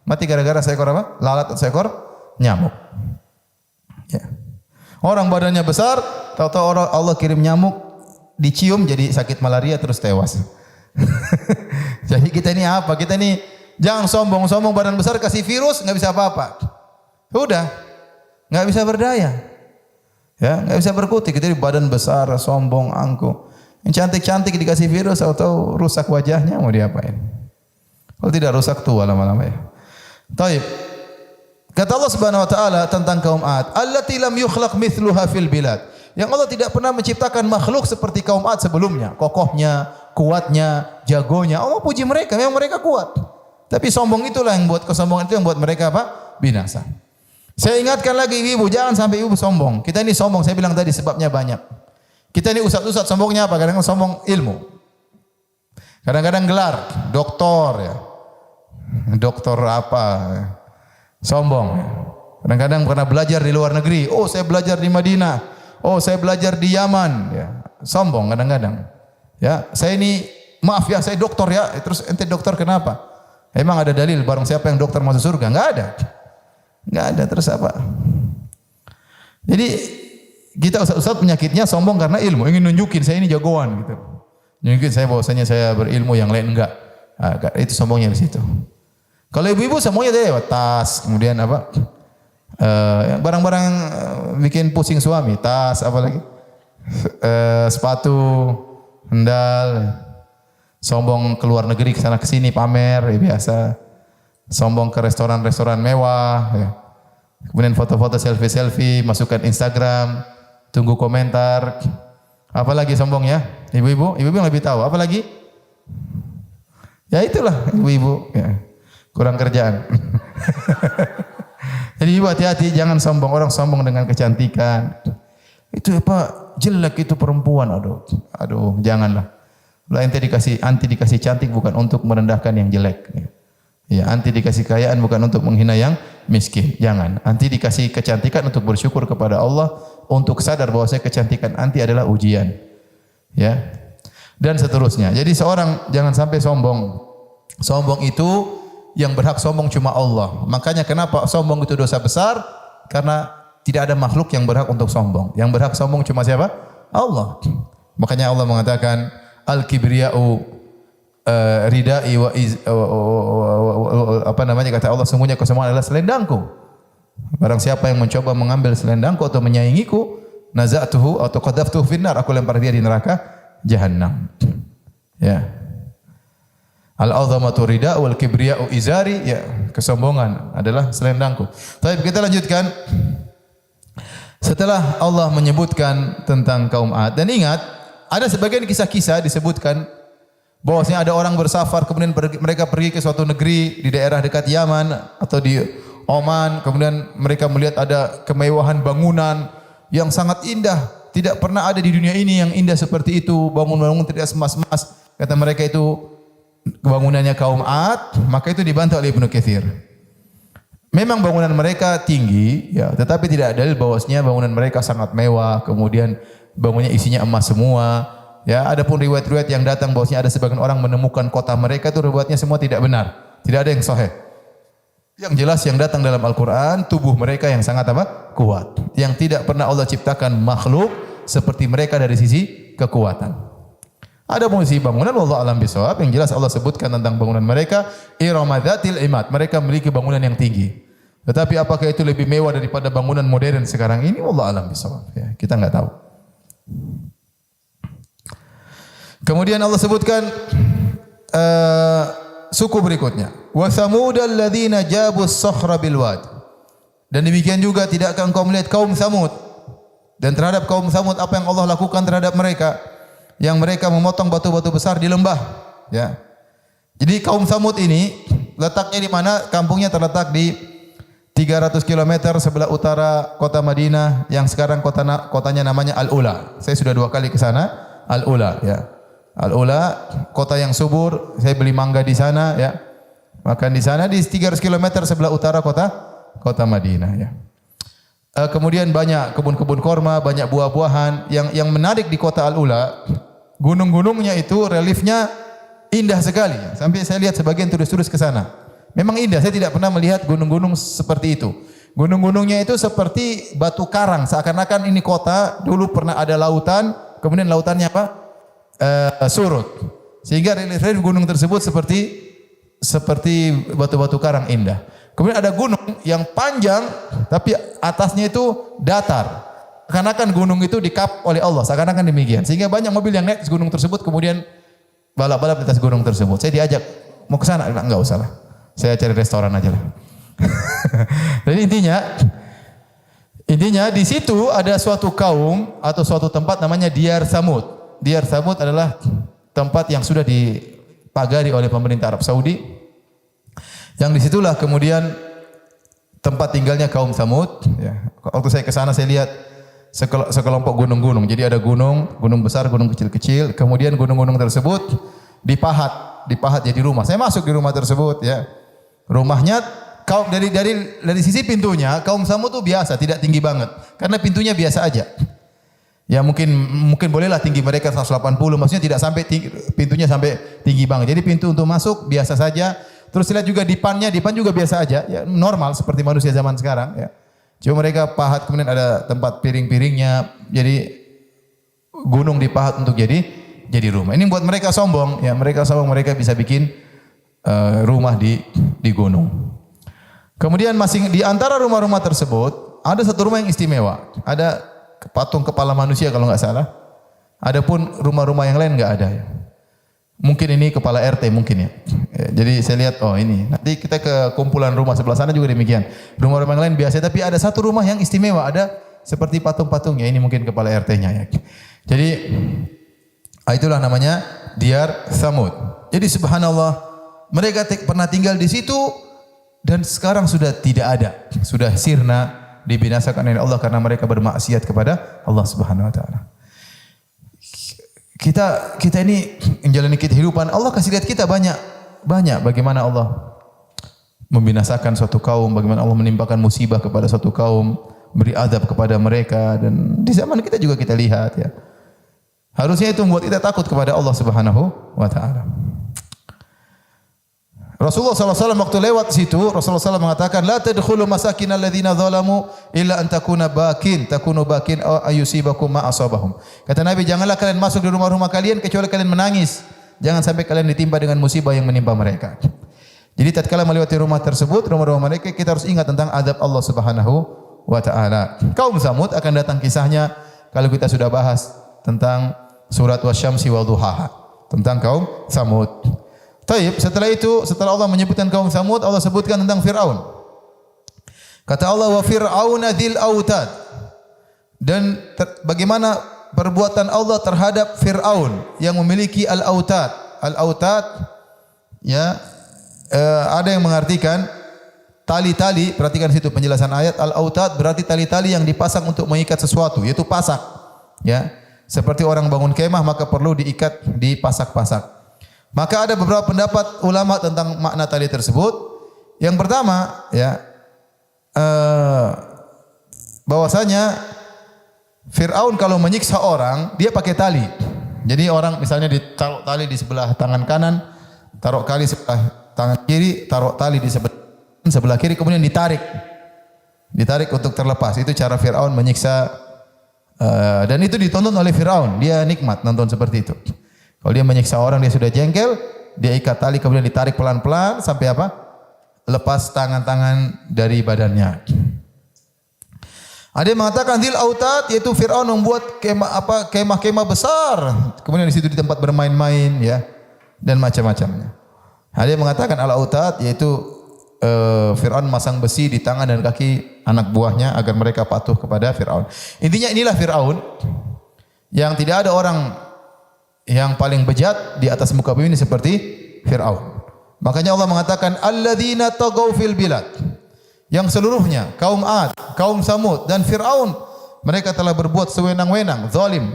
Mati gara-gara seekor apa? Lalat atau seekor nyamuk. Ya. Orang badannya besar, tahu-tahu Allah kirim nyamuk, dicium jadi sakit malaria terus tewas. Jadi kita ini apa? Kita ini jangan sombong-sombong, badan besar kasih virus nggak bisa apa-apa. Sudah, nggak bisa berdaya. Ya, nggak bisa berkutik. Kita ini badan besar, sombong, angkuh. Yang cantik-cantik dikasih virus, tahu-tahu rusak wajahnya, mau diapain? Kalau tidak rusak tua lama-lama ya. Taib. Kata Allah Subhanahu wa taala tentang kaum Ad, allati lam yukhlaq mithluha fil bilad. Yang Allah tidak pernah menciptakan makhluk seperti kaum Ad sebelumnya, kokohnya, kuatnya, jagonya. Allah puji mereka, memang mereka kuat. Tapi sombong itulah yang buat kesombongan itu yang buat mereka apa? Binasa. Saya ingatkan lagi ibu, jangan sampai ibu sombong. Kita ini sombong, saya bilang tadi sebabnya banyak. Kita ini ustaz-ustaz sombongnya apa? Kadang-kadang sombong ilmu. Kadang-kadang gelar, doktor ya. Doktor apa? Sombong. Kadang-kadang pernah belajar di luar negeri. Oh, saya belajar di Madinah. Oh, saya belajar di Yaman. Ya, sombong kadang-kadang. Ya, saya ini maaf ya, saya doktor ya. Terus ente dokter kenapa? Emang ada dalil barang siapa yang dokter masuk surga? Enggak ada. Enggak ada, terus apa? Jadi kita ustaz penyakitnya sombong karena ilmu, ingin nunjukin saya ini jagoan gitu. Nunjukin saya bahwasanya saya berilmu, yang lain enggak. Nah, itu sombongnya di situ. Kalau ibu-ibu semuanya lewat tas, kemudian apa? Barang-barang bikin pusing suami, tas apa lagi? sepatu, sendal, sombong ke luar negeri ke sana ke sini pamer, ya biasa. Sombong ke restoran-restoran mewah, ya. Kemudian foto-foto selfie-selfie, masukkan Instagram, tunggu komentar. Apalagi sombong ya? Ibu-ibu yang lebih tahu. Apalagi? Ya itulah ibu-ibu, ya. Kurang kerjaan. Jadi ibu hati-hati, jangan sombong. Orang sombong dengan kecantikan. Itu apa? Jelek itu perempuan. Aduh, janganlah. Lah anti dikasih cantik bukan untuk merendahkan yang jelek. Ya, anti dikasih kekayaan bukan untuk menghina yang miskin. Jangan. Anti dikasih kecantikan untuk bersyukur kepada Allah, untuk sadar bahwa kecantikan anti adalah ujian. Ya. Dan seterusnya. Jadi seorang jangan sampai sombong. Sombong itu yang berhak sombong cuma Allah. Makanya kenapa sombong itu dosa besar? Karena tidak ada makhluk yang berhak untuk sombong. Yang berhak sombong cuma siapa? Allah. Makanya Allah mengatakan al-kibriya'u ridai kata Allah, sungguhnya kesombongan adalah selendangku. Barang siapa yang mencoba mengambil selendangku atau menyaingiku, naza'tuhu atau qadhaftuhu finnar, aku lempar dia di neraka jahanam. Ya. Al-'azamatu rida'u wal kibriya'u izari, ya, kesombongan adalah selendangku. Baik, kita lanjutkan. Setelah Allah menyebutkan tentang kaum 'Ad, dan ingat ada sebagian kisah-kisah disebutkan bahwasanya ada orang bersafar kemudian mereka pergi ke suatu negeri di daerah dekat Yaman atau di Oman, kemudian mereka melihat ada kemewahan bangunan yang sangat indah, tidak pernah ada di dunia ini yang indah seperti itu, bangunan-bangunan tidak emas-emas. Kata mereka itu bangunannya kaum 'Ad, maka itu dibantah oleh Ibnu Katsir. Memang bangunan mereka tinggi, ya, tetapi tidak ada dalil bahwasanya bangunan mereka sangat mewah, kemudian bangunnya isinya emas semua. Ya, adapun riwayat-riwayat yang datang bahwasanya ada sebagian orang menemukan kota mereka, itu riwayatnya semua tidak benar. Tidak ada yang sahih. Yang jelas yang datang dalam Al-Qur'an tubuh mereka yang sangat apa? Kuat. Yang tidak pernah Allah ciptakan makhluk seperti mereka dari sisi kekuatan. Ada fungsi bangunan wallahu alam bisawab, yang jelas Allah sebutkan tentang bangunan mereka iramadzatil imad. Mereka memiliki bangunan yang tinggi. Tetapi apakah itu lebih mewah daripada bangunan modern sekarang ini? Wallahu alam bisawab. Ya, kita enggak tahu. Kemudian Allah sebutkan suku berikutnya. Wa thamudal ladzina jabus sakhra bil wad. Dan demikian juga tidak akan kau melihat kaum Thamud. Dan terhadap kaum Thamud apa yang Allah lakukan terhadap mereka? Yang mereka memotong batu-batu besar di lembah, ya. Jadi kaum Thamud ini letaknya di mana? Kampungnya terletak di 300 km sebelah utara kota Madinah yang sekarang kotanya namanya Al-Ula. Saya sudah 2 kali ke sana, Al-Ula, ya. Al-Ula, kota yang subur. Saya beli mangga di sana, ya. Makan di sana di 300 km sebelah utara kota Madinah, ya. Kemudian banyak kebun-kebun korma, banyak buah-buahan. Yang menarik di kota Al-Ula, gunung-gunungnya itu reliefnya indah sekali. Sampai saya lihat sebagian turis-turis ke sana. Memang indah, saya tidak pernah melihat gunung-gunung seperti itu. Gunung-gunungnya itu seperti batu karang, seakan-akan ini kota dulu pernah ada lautan, kemudian lautannya apa? Surut. Sehingga relief gunung tersebut seperti batu-batu karang indah. Kemudian ada gunung yang panjang tapi atasnya itu datar. Seakan-akan gunung itu dikap oleh Allah, seakan-akan demikian. Sehingga banyak mobil yang naik ke gunung tersebut kemudian balap-balap di atas gunung tersebut. Saya diajak, mau ke sana? Enggak usah lah. Saya cari restoran aja lah. Jadi intinya di situ ada suatu kaum atau suatu tempat namanya Diyar Thamud. Diyar Thamud adalah tempat yang sudah dipagari oleh pemerintah Arab Saudi. Yang disitulah kemudian tempat tinggalnya kaum Thamud. Ya. Waktu saya ke sana saya lihat sekelompok gunung-gunung. Jadi ada gunung besar, gunung kecil-kecil. Kemudian gunung-gunung tersebut dipahat jadi rumah. Saya masuk di rumah tersebut, ya. Rumahnya kaum dari sisi pintunya kaum Thamud itu biasa, tidak tinggi banget. Karena pintunya biasa aja. Ya mungkin bolehlah tinggi mereka 180, maksudnya tidak sampai pintunya sampai tinggi banget. Jadi pintu untuk masuk biasa saja. Terus lihat juga dipan juga biasa aja, ya normal seperti manusia zaman sekarang, ya. Cuma mereka pahat kemudian ada tempat piring-piringnya. Jadi gunung dipahat untuk jadi rumah. Ini buat mereka sombong, ya. Mereka sombong, mereka bisa bikin rumah di gunung. Kemudian masing di antara rumah-rumah tersebut ada satu rumah yang istimewa. Ada patung kepala manusia kalau enggak salah. Adapun rumah-rumah yang lain enggak ada ya. Mungkin ini kepala RT mungkin ya. Jadi saya lihat oh ini. Nanti kita ke kumpulan rumah sebelah sana juga demikian. Rumah-rumah yang lain biasa tapi ada satu rumah yang istimewa, ada seperti patung-patungnya. Ini mungkin kepala RT-nya ya. Jadi itulah namanya Diyar Tsamud. Jadi subhanallah, mereka pernah tinggal di situ dan sekarang sudah tidak ada. Sudah sirna, dibinasakan oleh Allah karena mereka bermaksiat kepada Allah Subhanahu wa taala. Kita ini menjalani kehidupan, Allah kasih lihat kita banyak bagaimana Allah membinasakan suatu kaum, bagaimana Allah menimpakan musibah kepada suatu kaum, beri azab kepada mereka, dan di zaman kita juga kita lihat ya. Harusnya itu membuat kita takut kepada Allah Subhanahu wa taala. Rasulullah SAW waktu lewat situ, Rasulullah SAW mengatakan, la tadkhulu masakin alladzina zalamu illa an takunu bakin ayusibakum ma asabahum. Kata Nabi, janganlah kalian masuk di rumah-rumah kalian kecuali kalian menangis. Jangan sampai kalian ditimpa dengan musibah yang menimpa mereka. Jadi tatkala melewati rumah tersebut, rumah-rumah mereka, kita harus ingat tentang azab Allah Subhanahu wa taala. Kaum Tsamud akan datang kisahnya kalau kita sudah bahas tentang surat Wasyamsi wa duhaha, tentang kaum Tsamud. Taib, setelah itu, setelah Allah menyebutkan kaum Tsamud, Allah sebutkan tentang Fir'aun. Kata Allah, wa fir'auna dzil autad. Dan bagaimana perbuatan Allah terhadap Fir'aun yang memiliki al-autad. Al-autad ya ada yang mengartikan tali-tali, perhatikan situ penjelasan ayat, al-autad berarti tali-tali yang dipasang untuk mengikat sesuatu, yaitu pasak. Ya, seperti orang bangun kemah maka perlu diikat di pasak-pasak. Maka ada beberapa pendapat ulama tentang makna tali tersebut. Yang pertama, ya, bahwasanya Fir'aun kalau menyiksa orang, dia pakai tali. Jadi orang misalnya ditaruh tali di sebelah tangan kanan, taruh tali sebelah tangan kiri, taruh tali di sebelah kiri, kemudian ditarik untuk terlepas. Itu cara Fir'aun menyiksa, dan itu ditonton oleh Fir'aun. Dia nikmat nonton seperti itu. Kalau dia menyiksa orang, dia sudah jengkel, dia ikat tali kemudian ditarik pelan-pelan sampai apa? Lepas tangan-tangan dari badannya. Ada yang mengatakan dzil autad, yaitu Fir'aun membuat kemah-kemah besar, kemudian di situ di tempat bermain-main ya, dan macam-macamnya. Ada yang mengatakan al-autad, yaitu Fir'aun masang besi di tangan dan kaki anak buahnya agar mereka patuh kepada Fir'aun. Intinya inilah Fir'aun yang tidak ada orang yang paling bejat di atas muka bumi ini seperti Fir'aun. Makanya Allah mengatakan alladzina tagaw fil bilad, yang seluruhnya kaum Ad, kaum Tsamud dan Fir'aun, mereka telah berbuat sewenang-wenang, zalim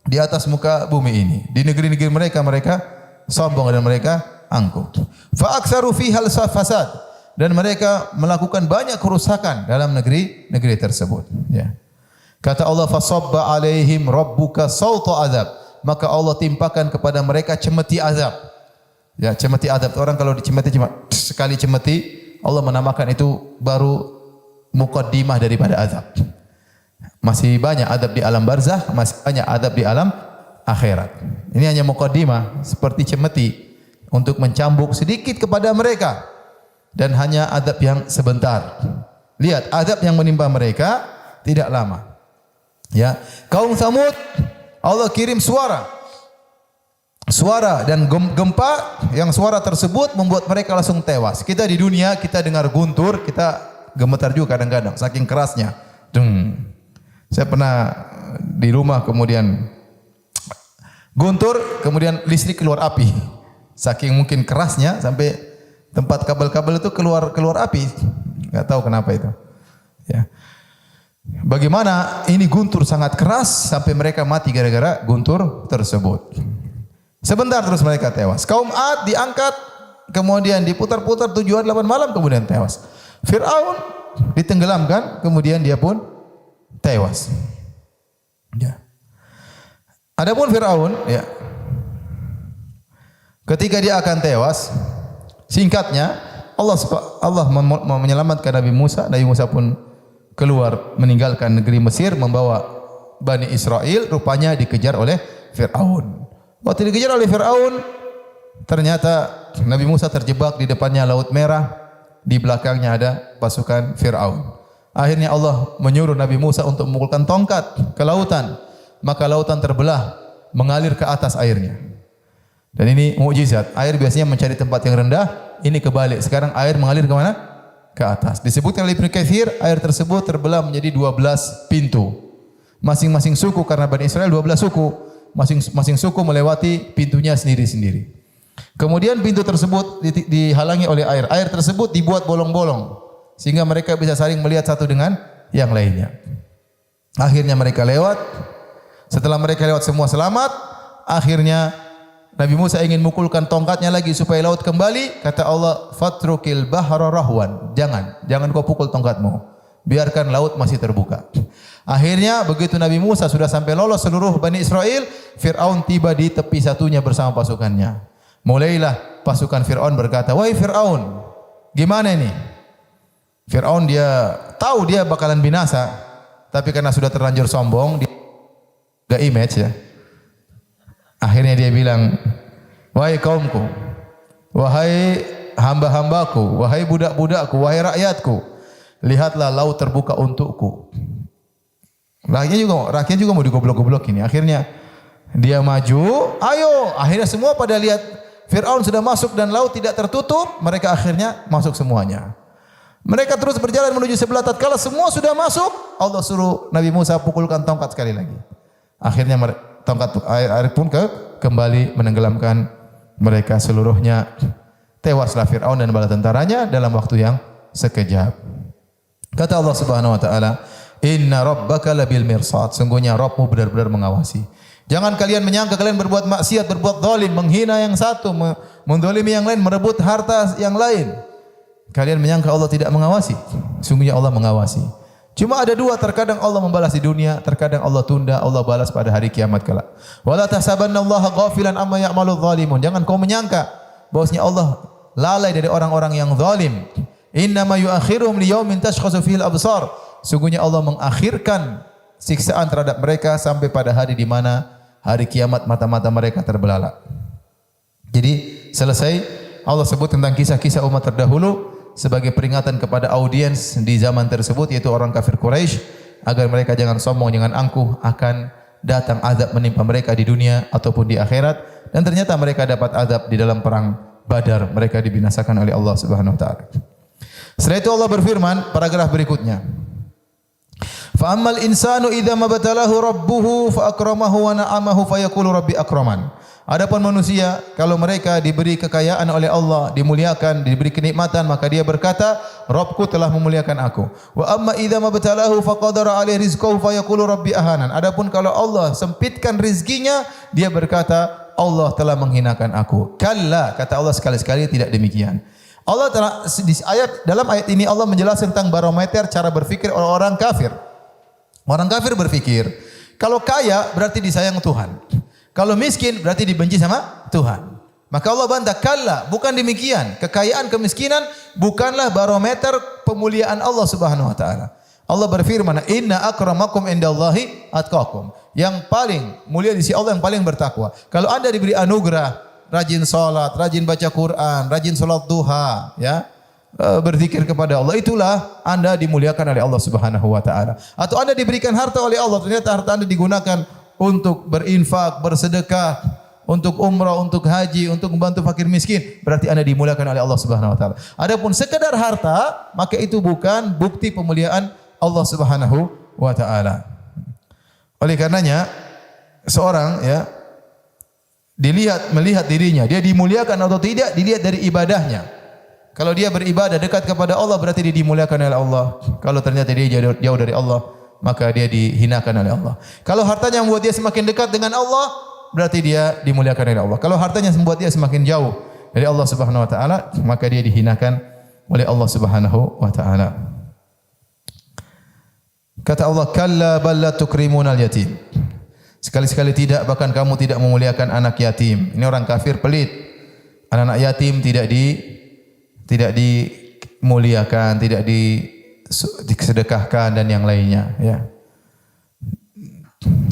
di atas muka bumi ini. Di negeri-negeri mereka sombong dan mereka angkuh. Fa aktsaru fihal fasad, dan mereka melakukan banyak kerusakan dalam negeri tersebut ya. Kata Allah, fasabba alaihim rabbuka sawta azab, maka Allah timpakan kepada mereka cemeti azab. Ya, cemeti azab. Orang kalau dicemeti cuma sekali cemeti, Allah menamakan itu baru muqaddimah daripada azab. Masih banyak azab di alam barzakh, masih banyak azab di alam akhirat. Ini hanya muqaddimah, seperti cemeti untuk mencambuk sedikit kepada mereka, dan hanya azab yang sebentar. Lihat, azab yang menimpa mereka tidak lama. Ya, kaum Tsamud Allah kirim suara dan gempa, yang suara tersebut membuat mereka langsung tewas. Kita di dunia, kita dengar guntur, kita gemetar juga kadang-kadang, saking kerasnya. Saya pernah di rumah kemudian guntur, kemudian listrik keluar api. Saking mungkin kerasnya sampai tempat kabel-kabel itu keluar api. Enggak tahu kenapa itu. Ya. Bagaimana ini guntur sangat keras sampai mereka mati gara-gara guntur tersebut. Sebentar terus mereka tewas. Kaum Ad diangkat, kemudian diputar-putar 7 hari 8 malam, kemudian tewas. Fir'aun ditenggelamkan, kemudian dia pun tewas. Ya. Adapun Fir'aun, ya, ketika dia akan tewas, singkatnya Allah menyelamatkan Nabi Musa. Nabi Musa pun keluar meninggalkan negeri Mesir, membawa Bani Israel, rupanya dikejar oleh Fir'aun. Waktu dikejar oleh Fir'aun, ternyata Nabi Musa terjebak di depannya Laut Merah, di belakangnya ada pasukan Fir'aun. Akhirnya Allah menyuruh Nabi Musa untuk memukulkan tongkat ke lautan. maka lautan terbelah, mengalir ke atas airnya. Dan ini mukjizat. Air biasanya mencari tempat yang rendah, ini kebalik. Sekarang air mengalir ke mana? Ke atas. Disebutkan oleh Ibnu Katsir, air tersebut terbelah menjadi 12 pintu. Masing-masing suku, karena Bani Israel 12 suku, masing-masing suku melewati pintunya sendiri-sendiri. Kemudian pintu tersebut dihalangi oleh air. Air tersebut dibuat bolong-bolong sehingga mereka bisa saling melihat satu dengan yang lainnya. Akhirnya mereka lewat. Setelah mereka lewat semua selamat, akhirnya Nabi Musa ingin mukulkan tongkatnya lagi supaya laut kembali. Kata Allah, "Fatrukil bahra rahwan." Jangan kau pukul tongkatmu. Biarkan laut masih terbuka. Akhirnya begitu Nabi Musa sudah sampai lolos seluruh Bani Israel, Fir'aun tiba di tepi satunya bersama pasukannya. Mulailah pasukan Fir'aun berkata, "Wahai Fir'aun, gimana ini?" Fir'aun dia tahu dia bakalan binasa, tapi karena sudah terlanjur sombong, dia gak image ya. Akhirnya dia bilang, "Wahai kaumku, wahai hamba-hambaku, wahai budak-budakku, wahai rakyatku, lihatlah laut terbuka untukku." Rakyatnya juga mau digoblok-goblok ini. Akhirnya dia maju, ayo. Akhirnya semua pada lihat Fir'aun sudah masuk dan laut tidak tertutup, mereka akhirnya masuk semuanya. Mereka terus berjalan menuju sebelah. Tatkala semua sudah masuk, Allah suruh Nabi Musa pukulkan tongkat sekali lagi. Akhirnya tongkat air pun kembali menenggelamkan mereka seluruhnya. Tewaslah Fir'aun dan bala tentaranya dalam waktu yang sekejap. Kata Allah Subhanahu wa taala, "Inna rabbaka labil mirsad." Sungguhnya Rabbmu benar-benar mengawasi. Jangan kalian menyangka kalian berbuat maksiat, berbuat zalim, menghina yang satu, menzalimi yang lain, merebut harta yang lain. Kalian menyangka Allah tidak mengawasi. Sungguhnya Allah mengawasi. Cuma ada dua, terkadang Allah membalas di dunia, terkadang Allah tunda, Allah balas pada hari kiamat kelak. Wala tahsabannallaha ghafilan amma ya'maludz zalimun. Jangan kau menyangka bahwasanya Allah lalai dari orang-orang yang zalim. Innama yu'akhiruhum liyaumin tashkhasu fihil absar. Sungguhnya Allah mengakhirkan siksaan terhadap mereka sampai pada hari di mana hari kiamat mata-mata mereka terbelalak. Jadi selesai Allah sebut tentang kisah-kisah umat terdahulu sebagai peringatan kepada audiens di zaman tersebut, yaitu orang kafir Quraisy, agar mereka jangan sombong, jangan angkuh, akan datang azab menimpa mereka di dunia ataupun di akhirat. Dan ternyata mereka dapat azab di dalam perang Badar, mereka dibinasakan oleh Allah Subhanahu wa taala. Setelah itu Allah berfirman, paragraf berikutnya, "Fa ammal insanu idza mabtalahu rabbuhu fa akramahu wa na'amahu fa yaqulu rabbi akraman." Adapun manusia, kalau mereka diberi kekayaan oleh Allah, dimuliakan, diberi kenikmatan, maka dia berkata, "Rabbku telah memuliakan aku." Wa amma idza mabtalahu faqadara alaihi rizqahu fa yaqulu rabbi ahanan. Adapun kalau Allah sempitkan rezekinya, dia berkata, "Allah telah menghinakan aku." Kalla, kata Allah sekali-sekali tidak demikian. Allah telah dalam ayat ini Allah menjelaskan tentang barometer cara berfikir orang-orang kafir. Orang kafir berfikir, kalau kaya berarti disayang Tuhan. Kalau miskin berarti dibenci sama Tuhan. Maka Allah bantah, kalla, bukan demikian. Kekayaan, kemiskinan bukanlah barometer pemuliaan Allah Subhanahu wa taala. Allah berfirman, "Inna akramakum indallahi atqakum." Yang paling mulia di sisi Allah yang paling bertakwa. Kalau Anda diberi anugerah rajin salat, rajin baca Quran, rajin salat duha, ya, berzikir kepada Allah, itulah Anda dimuliakan oleh Allah Subhanahu wa taala. Atau Anda diberikan harta oleh Allah, ternyata harta Anda digunakan untuk berinfak, bersedekah, untuk umrah, untuk haji, untuk membantu fakir miskin, berarti Anda dimuliakan oleh Allah Subhanahu wa taala. Adapun sekedar harta, maka itu bukan bukti pemuliaan Allah Subhanahu wa taala. Oleh karenanya seorang ya melihat dirinya, dia dimuliakan atau tidak dilihat dari ibadahnya. Kalau dia beribadah dekat kepada Allah, berarti dia dimuliakan oleh Allah. Kalau ternyata dia jauh dari Allah, maka dia dihinakan oleh Allah. Kalau hartanya membuat dia semakin dekat dengan Allah, berarti dia dimuliakan oleh Allah. Kalau hartanya membuat dia semakin jauh dari Allah Subhanahu wa taala, maka dia dihinakan oleh Allah Subhanahu wa taala. Kata Allah, "Kalla bal la tukrimunal yatim." Sekali-sekali tidak, bahkan kamu tidak memuliakan anak yatim. Ini orang kafir pelit. Anak-anak yatim tidak dimuliakan, tidak disedekahkan dan yang lainnya, ya.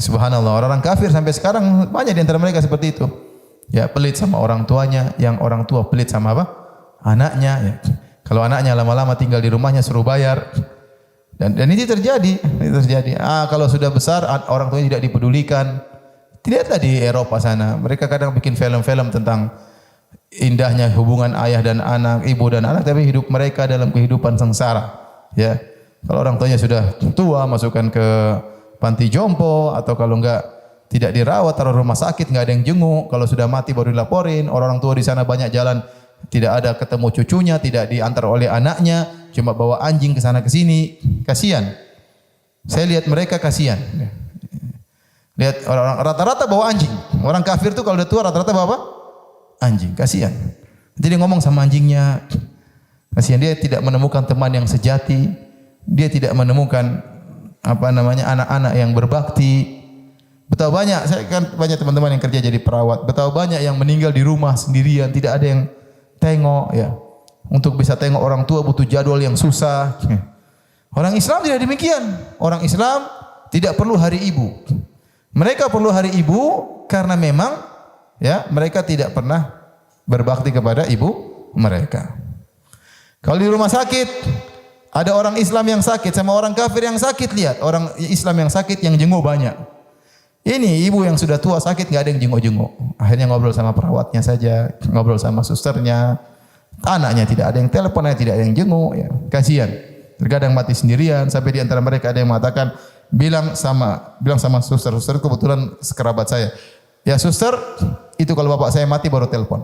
Subhanallah, orang kafir sampai sekarang banyak di antara mereka seperti itu. Ya, pelit sama orang tuanya, yang orang tua pelit sama apa? Anaknya, ya. Kalau anaknya lama-lama tinggal di rumahnya suruh bayar, Dan ini terjadi. Kalau sudah besar orang tuanya tidak dipedulikan. Tidak di Eropa sana. Mereka kadang bikin film-film tentang indahnya hubungan ayah dan anak, ibu dan anak, tapi hidup mereka dalam kehidupan sengsara. Ya. Kalau orang tuanya sudah tua, masukkan ke panti jompo, atau kalau enggak tidak dirawat, taruh rumah sakit, enggak ada yang jenguk. Kalau sudah mati baru dilaporin. Orang tua di sana banyak jalan, tidak ada ketemu cucunya, tidak diantar oleh anaknya, cuma bawa anjing ke sana ke sini. Kasihan. Saya lihat mereka kasihan. Lihat orang rata-rata bawa anjing. Orang kafir itu kalau udah tua rata-rata bawa apa? Anjing. Kasihan. Jadi ngomong sama anjingnya. Kasihan, dia tidak menemukan teman yang sejati. Dia tidak menemukan anak-anak yang berbakti. Betapa banyak, saya kan banyak teman-teman yang kerja jadi perawat. Betapa banyak yang meninggal di rumah sendirian, tidak ada yang tengok ya. Untuk bisa tengok orang tua butuh jadwal yang susah. Orang Islam tidak demikian. Orang Islam tidak perlu hari ibu. Mereka perlu hari ibu karena memang ya mereka tidak pernah berbakti kepada ibu mereka. Kalau di rumah sakit ada orang Islam yang sakit sama orang kafir yang sakit, lihat orang Islam yang sakit yang jenguk banyak. Ini ibu yang sudah tua sakit nggak ada yang jenguk-jenguk. Akhirnya ngobrol sama perawatnya saja, ngobrol sama susternya. Anaknya tidak ada yang telepon, tidak ada yang jenguk. Ya. Kasihan. Terkadang mati sendirian. Sampai di antara mereka ada yang mengatakan, bilang sama suster kebetulan sekerabat saya. Ya suster, itu kalau bapak saya mati baru telepon.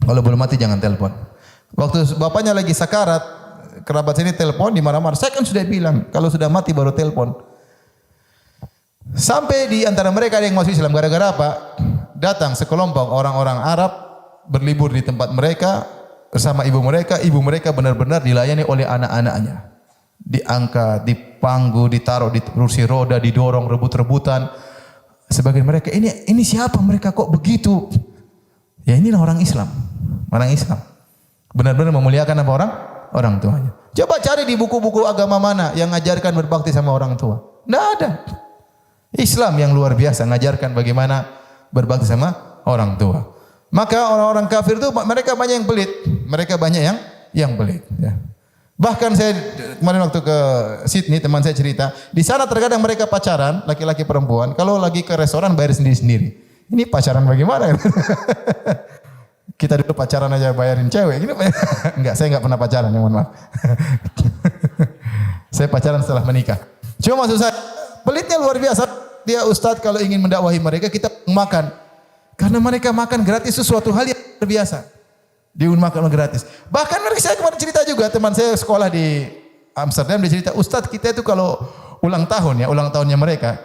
Kalau belum mati jangan telepon. Waktu bapaknya lagi sakarat, kerabat saya ini telepon di marah-marah. Saya kan sudah bilang, kalau sudah mati baru telepon. Sampai di antara mereka ada yang masuk Islam gara-gara apa? Datang sekelompok orang-orang Arab berlibur di tempat mereka bersama ibu mereka benar-benar dilayani oleh anak-anaknya. Diangkat, dipanggu, ditaruh di kursi roda, didorong rebut-rebutan. Sebagian mereka ini siapa mereka kok begitu? Ya inilah orang Islam. Orang Islam. Benar-benar memuliakan apa orang tuanya. Coba cari di buku-buku agama mana yang mengajarkan berbakti sama orang tua. Tidak ada. Islam yang luar biasa mengajarkan bagaimana berbakti sama orang tua. Maka orang-orang kafir itu mereka banyak yang pelit. Mereka banyak yang pelit. Ya. Bahkan saya kemarin waktu ke Sydney, teman saya cerita, di sana terkadang mereka pacaran, laki-laki perempuan, kalau lagi ke restoran bayar sendiri-sendiri. Ini pacaran bagaimana? Kita dulu pacaran aja bayarin cewek. Enggak, saya enggak pernah pacaran, ya mohon maaf. Saya pacaran setelah menikah. Cuma maksud saya, pelitnya luar biasa. Dia ustadz kalau ingin mendakwahi mereka, kita makan. Karena mereka makan gratis sesuatu hal yang luar biasa. Makan gratis. Bahkan saya kemarin cerita juga, teman saya sekolah di Amsterdam, dia cerita, ustadz kita itu kalau ulang tahunnya mereka.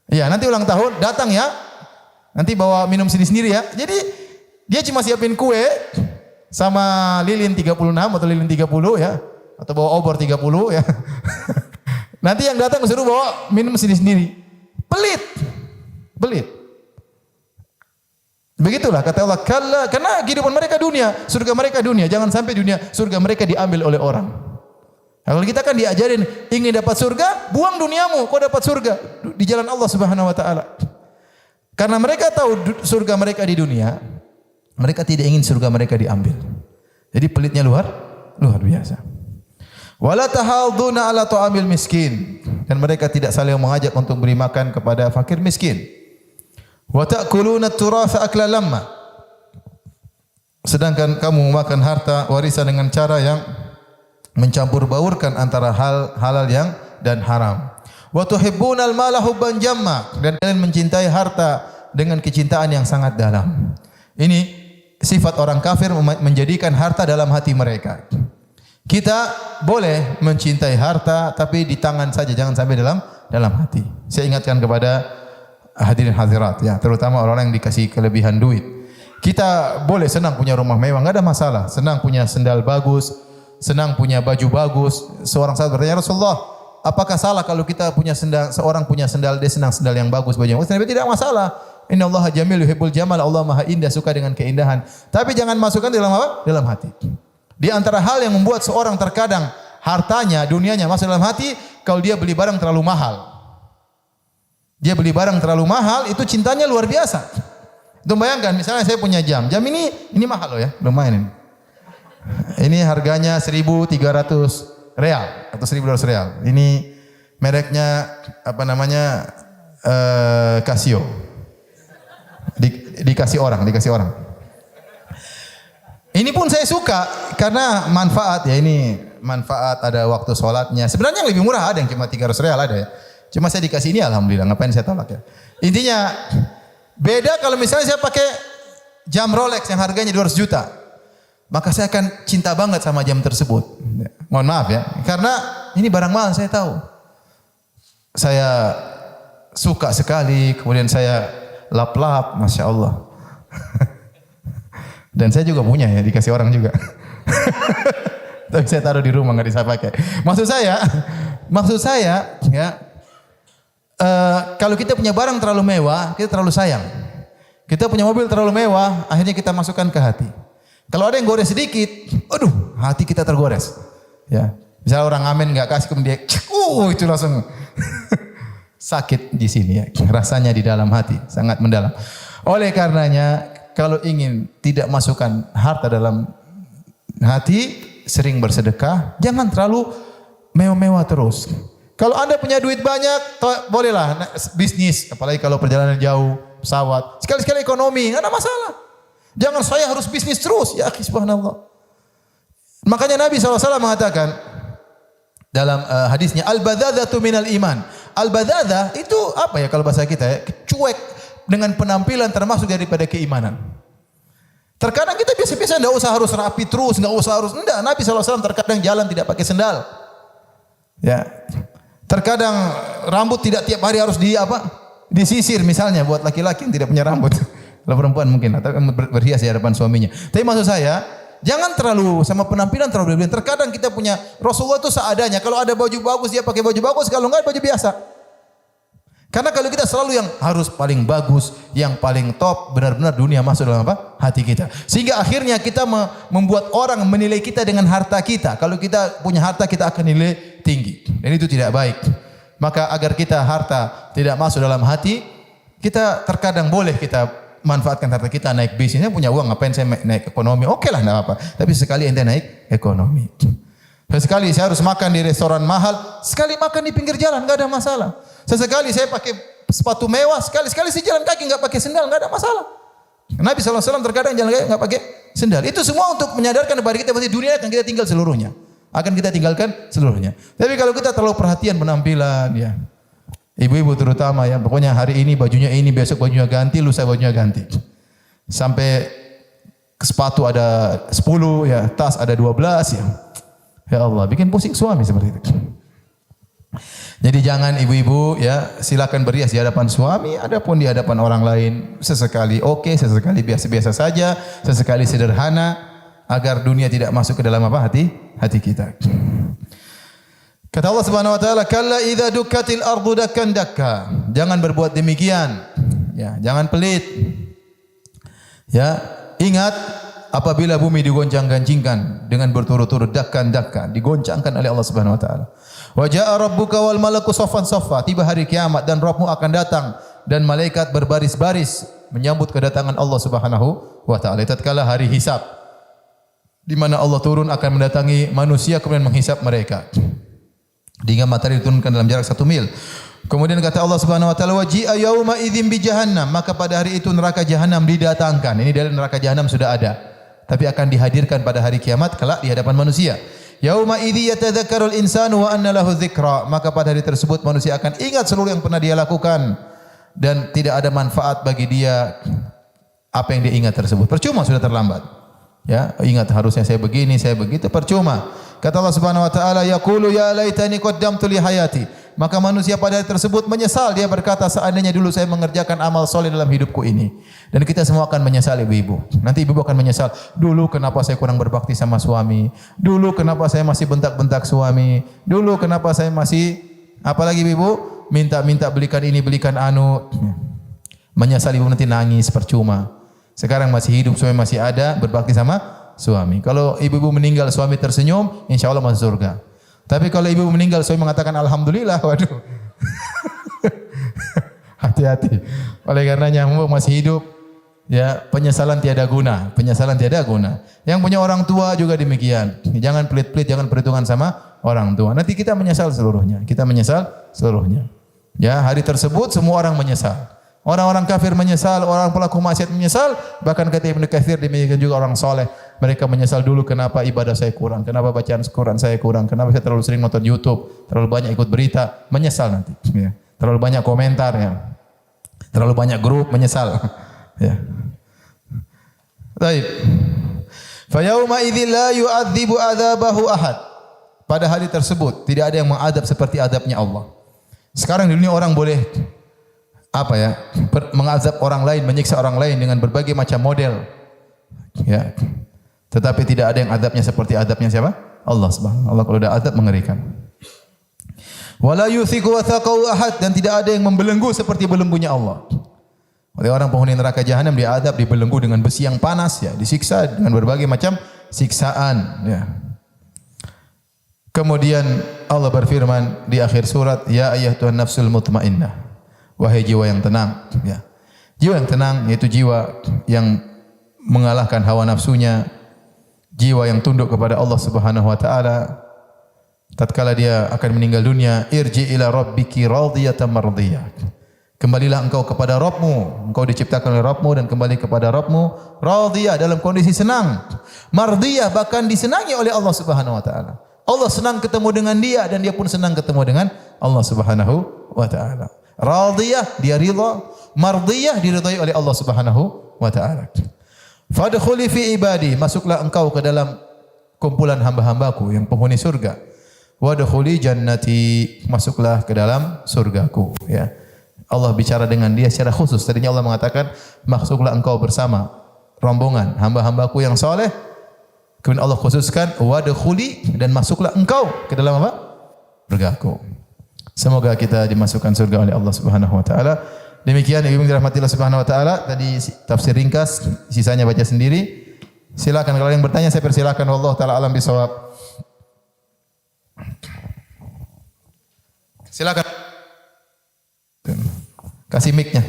Ya nanti ulang tahun, datang ya. Nanti bawa minum sendiri-sendiri ya. Jadi dia cuma siapin kue sama lilin 36 atau lilin 30 ya. Atau bawa obor 30 ya. Nanti yang datang suruh bawa minum sendiri-sendiri. Pelit. Begitulah kata Allah, karena kehidupan mereka dunia, surga mereka dunia. Jangan sampai surga mereka diambil oleh orang. Kalau kita kan diajarin ingin dapat surga, buang duniamu, kau dapat surga di jalan Allah Subhanahu wa taala. Karena mereka tahu surga mereka di dunia, mereka tidak ingin surga mereka diambil. Jadi pelitnya luar biasa. Wala tahaduna ala ta'amil miskin, dan mereka tidak saling mengajak untuk beri makan kepada fakir miskin. Wa ta'kuluna at-turatha akla lamma, sedangkan kamu makan harta warisan dengan cara yang mencampur baurkan antara halal dan haram. Wa tuhibbunal mala hubban jamma, dan kalian mencintai harta dengan kecintaan yang sangat dalam. Ini sifat orang kafir menjadikan harta dalam hati mereka. Kita boleh mencintai harta tapi di tangan saja, jangan sampai dalam hati. Saya ingatkan kepada hadirin hadirat ya, terutama orang-orang yang dikasih kelebihan duit. Kita boleh senang punya rumah mewah, enggak ada masalah. Senang punya sendal bagus, senang punya baju bagus. Seorang sahabat bertanya, Rasulullah, apakah salah kalau kita punya sendal, seorang punya sendal, dia senang sendal yang bagus, baju yang bagus? Nabi, tidak masalah. Innallaha jamil yuhibbul jamal, Allah Maha indah, suka dengan keindahan. Tapi jangan masukkan dalam apa? Dalam hati. Di antara hal yang membuat seorang terkadang hartanya, dunianya masuk dalam hati, kalau dia beli barang terlalu mahal. Dia beli barang terlalu mahal, itu cintanya luar biasa. Itu bayangkan, misalnya saya punya jam ini mahal loh ya, lumayan ini. Ini harganya 1.300 real atau 1.200 real. Ini mereknya apa namanya? Casio. Dikasih orang. Ini pun saya suka karena manfaat ya, ini manfaat, ada waktu sholatnya. Sebenarnya yang lebih murah ada yang cuma 300 real ada ya. Cuma saya dikasih ini alhamdulillah, ngapain saya tolak ya. Intinya beda kalau misalnya saya pakai jam Rolex yang harganya 200 juta. Maka saya akan cinta banget sama jam tersebut. Mohon maaf ya, karena ini barang mahal saya tahu. Saya suka sekali, kemudian saya lap-lap, Masya Allah. Dan saya juga punya ya, dikasih orang juga. Tapi saya taruh di rumah, nggak bisa pakai. Maksud saya ya, kalau kita punya barang terlalu mewah, kita terlalu sayang. Kita punya mobil terlalu mewah, akhirnya kita masukkan ke hati. Kalau ada yang gores sedikit, aduh, hati kita tergores. Ya, misalnya orang ngamen nggak kasih, kemudian itu langsung sakit di sini ya, rasanya di dalam hati, sangat mendalam. Oleh karenanya, kalau ingin tidak masukkan harta dalam hati, sering bersedekah, jangan terlalu mewah-mewah terus. Kalau Anda punya duit banyak, bolehlah bisnis, apalagi kalau perjalanan jauh, pesawat, sekali-sekali ekonomi, enggak ada masalah. Jangan saya harus bisnis terus, ya subhanallah. Makanya Nabi SAW mengatakan dalam hadisnya, al-badadatu minal iman. Al-badadah itu apa ya kalau bahasa kita ya? Cuek dengan penampilan termasuk daripada keimanan. Terkadang kita biasa-biasa enggak usah harus rapi terus, enggak usah harus. Enggak, Nabi SAW terkadang jalan tidak pakai sendal. Ya. Terkadang rambut tidak tiap hari harus disisir misalnya buat laki-laki yang tidak punya rambut. Kalau perempuan mungkin atau berhias di hadapan suaminya. Tapi maksud saya, jangan terlalu sama penampilan terlalu berlebihan. Terkadang kita punya Rasulullah itu seadanya. Kalau ada baju bagus dia pakai baju bagus, kalau enggak baju biasa. Karena kalau kita selalu yang harus paling bagus, yang paling top, benar-benar dunia masuk dalam apa? Hati kita. Sehingga akhirnya kita membuat orang menilai kita dengan harta kita. Kalau kita punya harta, kita akan nilai tinggi. Dan itu tidak baik. Maka agar kita harta tidak masuk dalam hati, kita terkadang boleh kita manfaatkan harta kita naik bisnisnya, punya uang, ngapain saya naik ekonomi? Oke lah, enggak apa. Tapi sekali ente naik ekonomi. Sekali saya harus makan di restoran mahal, sekali makan di pinggir jalan, enggak ada masalah. Sesekali saya pakai sepatu mewah, sekali-sekali saya jalan kaki enggak pakai sendal, enggak ada masalah. Nabi SAW terkadang jalan kaki enggak pakai sendal. Itu semua untuk menyadarkan kepada kita bahwa dunia akan kita tinggal seluruhnya. Akan kita tinggalkan seluruhnya. Tapi kalau kita terlalu perhatian penampilan, ya, ibu-ibu terutama ya, pokoknya hari ini bajunya ini, besok bajunya ganti, lusa bajunya ganti. Sampai sepatu ada 10 ya, tas ada 12 ya. Ya Allah, bikin pusing suami seperti itu. Jadi jangan ibu-ibu ya, silakan berias di hadapan suami, adapun di hadapan orang lain sesekali oke, sesekali biasa-biasa saja, sesekali sederhana agar dunia tidak masuk ke dalam apa? Hati kita. Kata Allah Subhanahu wa taala, "Kalla idza dukkatil ardu dakkan dakka." Jangan berbuat demikian. Ya, jangan pelit. Ya, ingat apabila bumi digoncang-gancingkan dengan berturut-turut dakkan digoncangkan oleh Allah Subhanahu wa taala. Wa jaa rabbuka wal malaku saffan saffa. Tiba hari kiamat dan Rabbmu akan datang dan malaikat berbaris-baris menyambut kedatangan Allah Subhanahu wa taala. Tatkala hari hisab, di mana Allah turun akan mendatangi manusia kemudian menghisab mereka. Hingga matahari diturunkan dalam jarak 1 mil. Kemudian kata Allah Subhanahu wa taala, "Wa ji'a yauma idzin bi jahannam." Maka pada hari itu neraka jahanam didatangkan. Ini dari neraka jahanam sudah ada, tapi akan dihadirkan pada hari kiamat kelak di hadapan manusia. Yauma idzi yatadzakkarul insanu wa anna lahu dzikra. Maka pada hari tersebut manusia akan ingat seluruh yang pernah dia lakukan dan tidak ada manfaat bagi dia apa yang dia ingat tersebut. Percuma, sudah terlambat. Ya, ingat harusnya saya begini, saya begitu, percuma. Kata Allah Subhanahu wa taala, yaqulu ya laitani qaddamtu li hayati. Maka manusia pada hari tersebut menyesal, dia berkata seandainya dulu saya mengerjakan amal soleh dalam hidupku ini. Dan kita semua akan menyesal ibu-ibu. Nanti ibu-ibu akan menyesal, dulu kenapa saya kurang berbakti sama suami? Dulu kenapa saya masih bentak-bentak suami? Dulu kenapa saya masih apalagi ibu minta-minta belikan ini, belikan anu. Menyesal ibu nanti nangis percuma. Sekarang masih hidup, suami masih ada, berbakti sama suami. Kalau ibu-ibu meninggal suami tersenyum, insya Allah masuk surga. Tapi kalau ibu meninggal suami mengatakan alhamdulillah, waduh. Hati-hati. Oleh karenanya mumpung masih hidup, ya penyesalan tiada guna, penyesalan tiada guna. Yang punya orang tua juga demikian. Jangan pelit-pelit, jangan perhitungan sama orang tua. Nanti kita menyesal seluruhnya. Kita menyesal seluruhnya. Ya, hari tersebut semua orang menyesal. Orang-orang kafir menyesal, orang pelaku maksiat menyesal, bahkan kata Ibnu Katsir demikian juga orang soleh. Mereka menyesal dulu kenapa ibadah saya kurang, kenapa bacaan Quran saya kurang, kenapa saya terlalu sering nonton YouTube, terlalu banyak ikut berita, menyesal nanti. Ya. Terlalu banyak komentar, ya. Terlalu banyak grup, menyesal. Ya. Baik. Fa yauma idzil la yu'adzibu adzabahu ahad. Pada hari tersebut tidak ada yang mengadab seperti adabnya Allah. Sekarang di dunia orang boleh mengazab orang lain, menyiksa orang lain dengan berbagai macam model. Ya. Tetapi tidak ada yang adabnya seperti adabnya siapa? Allah Subhanahu. Allah kalau ada adab mengerikan. Wala yuthiqu wathaqahu ahad, dan tidak ada yang membelenggu seperti belenggunya Allah. Oleh orang penghuni neraka jahanam diadab, dibelenggu dengan besi yang panas, ya, disiksa dengan berbagai macam siksaan, ya. Kemudian Allah berfirman di akhir surat, ya ayyatuhan nafsul mutmainnah. Wahai jiwa yang tenang, ya. Jiwa yang tenang yaitu jiwa yang mengalahkan hawa nafsunya, jiwa yang tunduk kepada Allah Subhanahu wa taala. Tatkala dia akan meninggal dunia, irji ila rabbiki radiyatan mardiyah. Kembalilah engkau kepada Rabbmu. Engkau diciptakan oleh Rabbmu dan kembali kepada Rabbmu radiyah, dalam kondisi senang. Mardiyah, bahkan disenangi oleh Allah Subhanahu wa taala. Allah senang ketemu dengan dia dan dia pun senang ketemu dengan Allah Subhanahu wa taala. Radiyah, dia ridha, mardiyah, diridhai oleh Allah Subhanahu wa taala. Fadkhuli fi ibadi, masuklah engkau ke dalam kumpulan hamba-hambaku yang penghuni surga. Wadkhuli jannati, masuklah ke dalam surgaku, ya. Allah bicara dengan dia secara khusus. Tadinya Allah mengatakan, masuklah engkau bersama rombongan hamba-hambaku yang soleh. Kemudian Allah khususkan wadkhuli, dan masuklah engkau ke dalam apa? Surgaku. Semoga kita dimasukkan surga oleh Allah Subhanahu wa taala. Demikian ibu dirahmati Allah Subhanahu wa taala. Tadi tafsir ringkas, sisanya baca sendiri. Silakan kalau yang bertanya saya persilakan, wallahu taala alam bisawab. Silakan. Kasih mic-nya.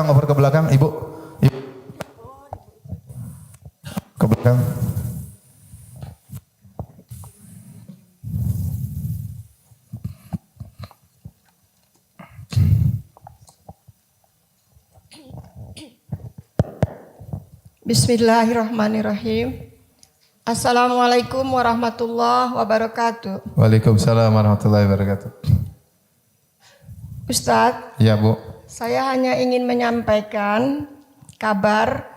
Over ke belakang, Ibu. Ke belakang. Bismillahirrahmanirrahim. Assalamualaikum warahmatullahi wabarakatuh. Waalaikumsalam warahmatullahi wabarakatuh. Ustadz, Ya, Bu. saya hanya ingin menyampaikan kabar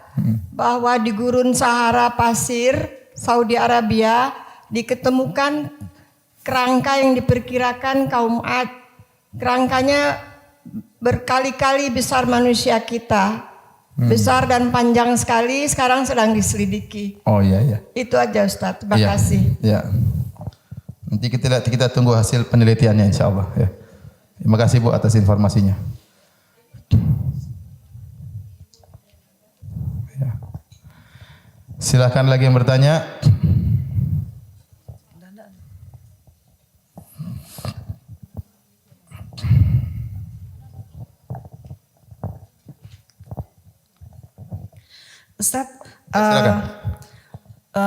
bahwa di Gurun Sahara Pasir, Saudi Arabia, diketemukan kerangka yang diperkirakan kaum Ad. Kerangkanya berkali-kali besar manusia kita. Besar dan panjang sekali, sekarang sedang diselidiki. Oh iya, iya. Itu aja Ustadz, terima Ya, kasih. ya. Nanti kita tunggu hasil penelitiannya insyaallah, ya. Terima kasih Bu atas informasinya. Ya. Silakan lagi yang bertanya. Ustadz, Silakan.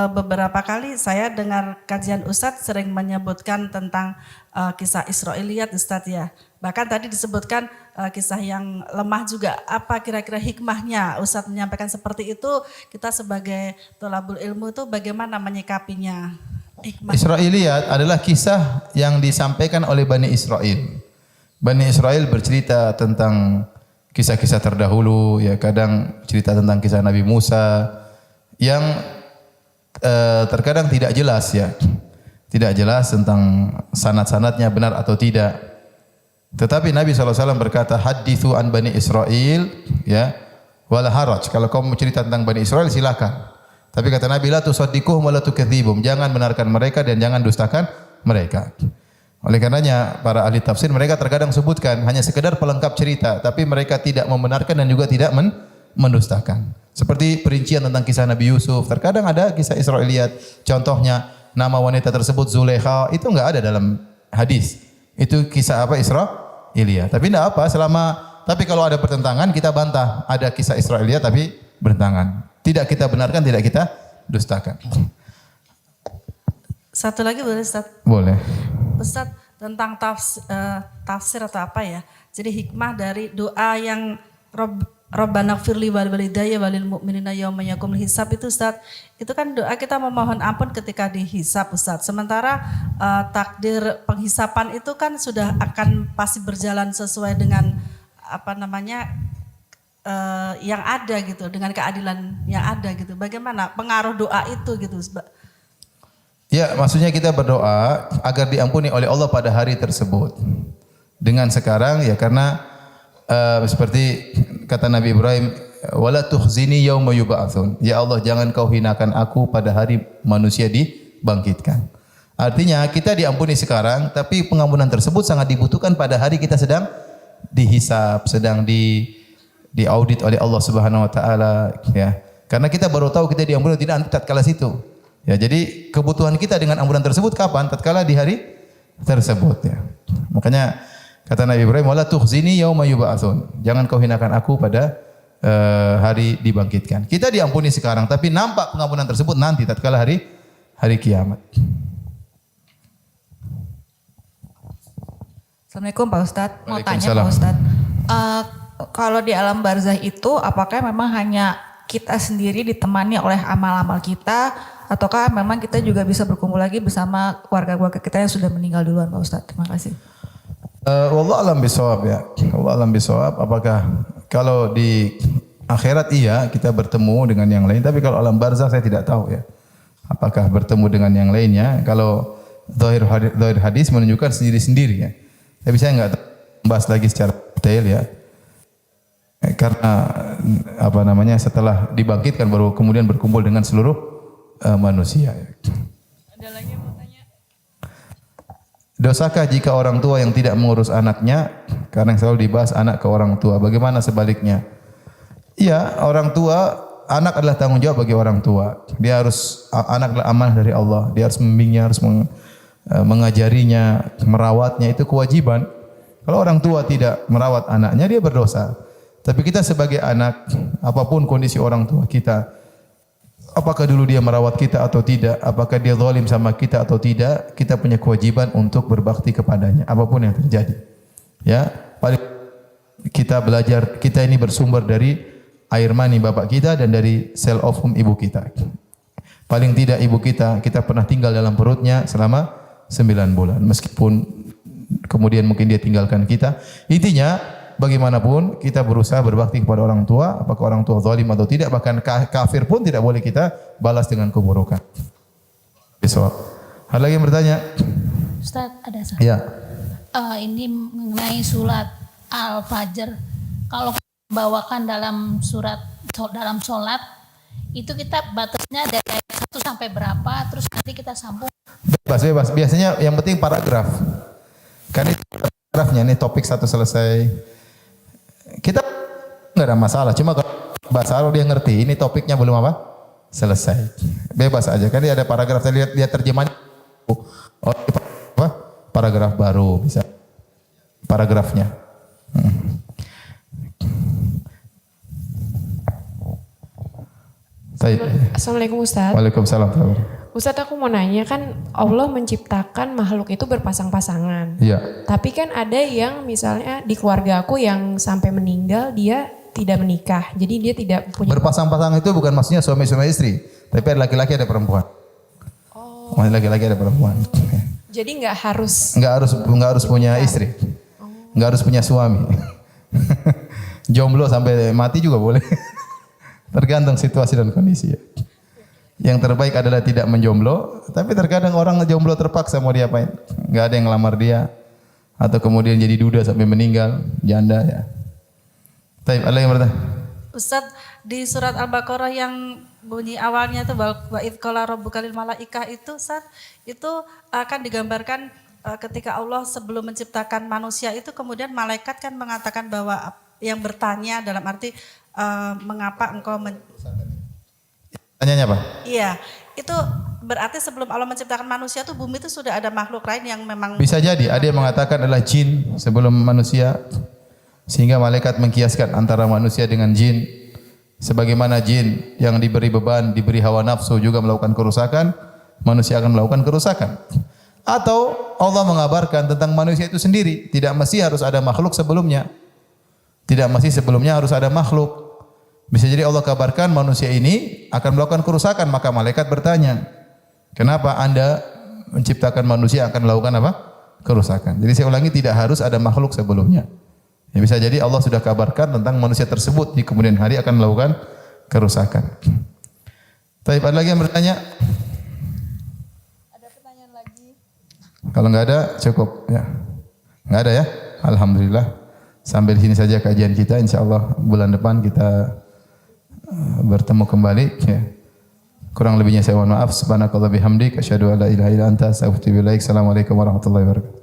beberapa kali saya dengar kajian Ustadz sering menyebutkan tentang kisah Israiliyat Ustadz, ya. Bahkan tadi disebutkan kisah yang lemah juga. Apa kira-kira hikmahnya Ustadz menyampaikan seperti itu? Kita sebagai tholabul ilmu itu bagaimana menyikapinya? Hikmah. Israiliyat adalah kisah yang disampaikan oleh Bani Israel. Bani Israel bercerita tentang kisah-kisah terdahulu, ya, kadang cerita tentang kisah Nabi Musa yang terkadang tidak jelas, ya. Tidak jelas tentang sanad-sanadnya benar atau tidak. Tetapi Nabi SAW berkata, hadithu an Bani Israel, ya, wala haraj. Kalau kamu cerita tentang Bani Israel silakan. Tapi kata Nabi, la tusaddiquhum wa la tukadzibum. Jangan benarkan mereka dan jangan dustakan mereka. Oleh karenanya para ahli tafsir mereka terkadang sebutkan hanya sekedar pelengkap cerita, tapi mereka tidak membenarkan dan juga tidak mendustakan. Seperti perincian tentang kisah Nabi Yusuf, terkadang ada kisah Israiliyat. Contohnya nama wanita tersebut Zulekha, itu enggak ada dalam hadis. Itu kisah apa? Israiliyah. Tapi tidak apa, tapi kalau ada pertentangan kita bantah. Ada kisah Israiliyah tapi bertentangan. Tidak kita benarkan, tidak kita dustakan. Satu lagi boleh Ustaz? Boleh. Ustaz, tentang tafsir atau apa ya. Jadi hikmah dari doa yang Rabbana gfirli wal walidayya walil mu'minina yauma yaqumul hisab itu Ustaz. Itu kan doa kita memohon ampun ketika dihisab Ustaz. Sementara takdir penghisapan itu kan sudah akan pasti berjalan sesuai dengan yang ada gitu, dengan keadilan yang ada gitu. Bagaimana pengaruh doa itu gitu? Ya, maksudnya kita berdoa agar diampuni oleh Allah pada hari tersebut. Dengan sekarang ya karena seperti kata Nabi Ibrahim, wala tukhzini yauma yub'atsun. Ya Allah, jangan kau hinakan aku pada hari manusia dibangkitkan. Artinya kita diampuni sekarang, tapi pengampunan tersebut sangat dibutuhkan pada hari kita sedang dihisab, sedang diaudit oleh Allah Subhanahu wa taala ya. Karena kita baru tahu kita diampuni tidak nanti tatkala situ. Ya, jadi kebutuhan kita dengan ampunan tersebut kapan? Tatkala di hari tersebut ya. Makanya kata Nabi Ibrahim, wala tukhzini yauma yub'atsun. Jangan kau hinakan aku pada hari dibangkitkan. Kita diampuni sekarang, tapi nampak pengampunan tersebut nanti tatkala hari kiamat. Assalamualaikum Pak Ustadz. Mau tanya Waalaikumsalam. Pak Ustadz. Kalau di alam barzah itu apakah memang hanya kita sendiri ditemani oleh amal-amal kita, ataukah memang kita juga bisa berkumpul lagi bersama keluarga-keluarga kita yang sudah meninggal duluan Pak Ustadz? Terima kasih. Wallahu alam bisawab ya. Wallahu alam bisawab. Apakah kalau di akhirat iya kita bertemu dengan yang lain, tapi kalau alam barzah saya tidak tahu ya. Apakah bertemu dengan yang lainnya? Kalau zahir hadis menunjukkan sendiri-sendiri ya. Tapi saya enggak bahas lagi secara detail ya. Karena setelah dibangkitkan baru kemudian berkumpul dengan seluruh manusia. Ada lagi yang mau tanya? Dosakah jika orang tua yang tidak mengurus anaknya? Karena yang selalu dibahas anak ke orang tua. Bagaimana sebaliknya? Iya, orang tua, anak adalah tanggung jawab bagi orang tua. Anak adalah amanah dari Allah. Dia harus membimbingnya, harus mengajarinya, merawatnya, itu kewajiban. Kalau orang tua tidak merawat anaknya, dia berdosa. Tapi kita sebagai anak, apapun kondisi orang tua kita, apakah dulu dia merawat kita atau tidak, apakah dia zalim sama kita atau tidak, kita punya kewajiban untuk berbakti kepadanya, apapun yang terjadi. Ya, paling kita belajar, kita ini bersumber dari air mani bapak kita dan dari sel ovum ibu kita. Paling tidak ibu kita pernah tinggal dalam perutnya selama 9 bulan. Meskipun kemudian mungkin dia tinggalkan kita. Intinya bagaimanapun kita berusaha berbakti kepada orang tua, apakah orang tua zalim atau tidak, bahkan kafir pun tidak boleh kita balas dengan keburukan. Besok. Ada lagi yang bertanya? Ustaz, ada satu. Ya. Ini mengenai surat Al-Fajr. Kalau bawakan dalam sholat, itu kita batasnya dari ayat 1 sampai berapa, terus nanti kita sambung. Bebas. Biasanya yang penting paragraf. Kan itu paragrafnya, ini topik 1 selesai. Kita nggak ada masalah. Cuma kalau bahasa Arab dia ngerti, ini topiknya belum apa? Selesai. Bebas aja. Kan dia ada paragraf. Saya lihat terjemahannya. Oh, apa? Paragraf baru bisa. Paragrafnya. Assalamualaikum Ustaz. Waalaikumsalam. Ustaz, aku mau nanya, kan Allah menciptakan makhluk itu berpasang-pasangan. Iya. Tapi kan ada yang misalnya di keluarga aku yang sampai meninggal dia tidak menikah. Jadi dia tidak punya. Berpasang-pasang itu bukan maksudnya suami-suami istri, tapi ada laki-laki ada perempuan. Oh. Laki-laki ada perempuan. Jadi nggak harus punya istri. Nggak harus punya suami. Jomblo sampai mati juga boleh. Tergantung situasi dan kondisi ya. Yang terbaik adalah tidak menjomblo, tapi terkadang orang jomblo terpaksa mau diapain? Nggak ada yang ngelamar dia, atau kemudian jadi duda sampai meninggal, janda ya. Taib, ada yang bertanya? Ustaz, di surat Al-Baqarah yang bunyi awalnya itu wa idz qala rabbuka lil malaikah itu Ustaz, itu akan digambarkan ketika Allah sebelum menciptakan manusia itu kemudian malaikat kan mengatakan bahwa yang bertanya dalam arti mengapa engkau Tanyanya apa? Iya, itu berarti sebelum Allah menciptakan manusia tuh bumi itu sudah ada makhluk lain yang memang Bisa jadi, ada yang mengatakan adalah jin sebelum manusia, sehingga malaikat mengkiaskan antara manusia dengan jin. Sebagaimana jin yang diberi beban, diberi hawa nafsu juga melakukan kerusakan, manusia akan melakukan kerusakan. Atau Allah mengabarkan tentang manusia itu sendiri, tidak mesti harus ada makhluk sebelumnya. Tidak mesti sebelumnya harus ada makhluk. Bisa jadi Allah kabarkan manusia ini akan melakukan kerusakan, maka malaikat bertanya, kenapa Anda menciptakan manusia akan melakukan apa? Kerusakan. Jadi saya ulangi, tidak harus ada makhluk sebelumnya. Ya, bisa jadi Allah sudah kabarkan tentang manusia tersebut di kemudian hari akan melakukan kerusakan. Baik, ada lagi yang bertanya? Ada pertanyaan lagi? Kalau enggak ada, cukup ya. Enggak ada ya? Alhamdulillah. Sampai di sini saja kajian kita. Insyaallah bulan depan kita bertemu kembali ya. Kurang lebihnya saya mohon maaf. Subhanakallah bihamdik asyhadu an la ilaha illa anta astaghfiruka wa atubu ilaik. Assalamualaikum warahmatullahi wabarakatuh.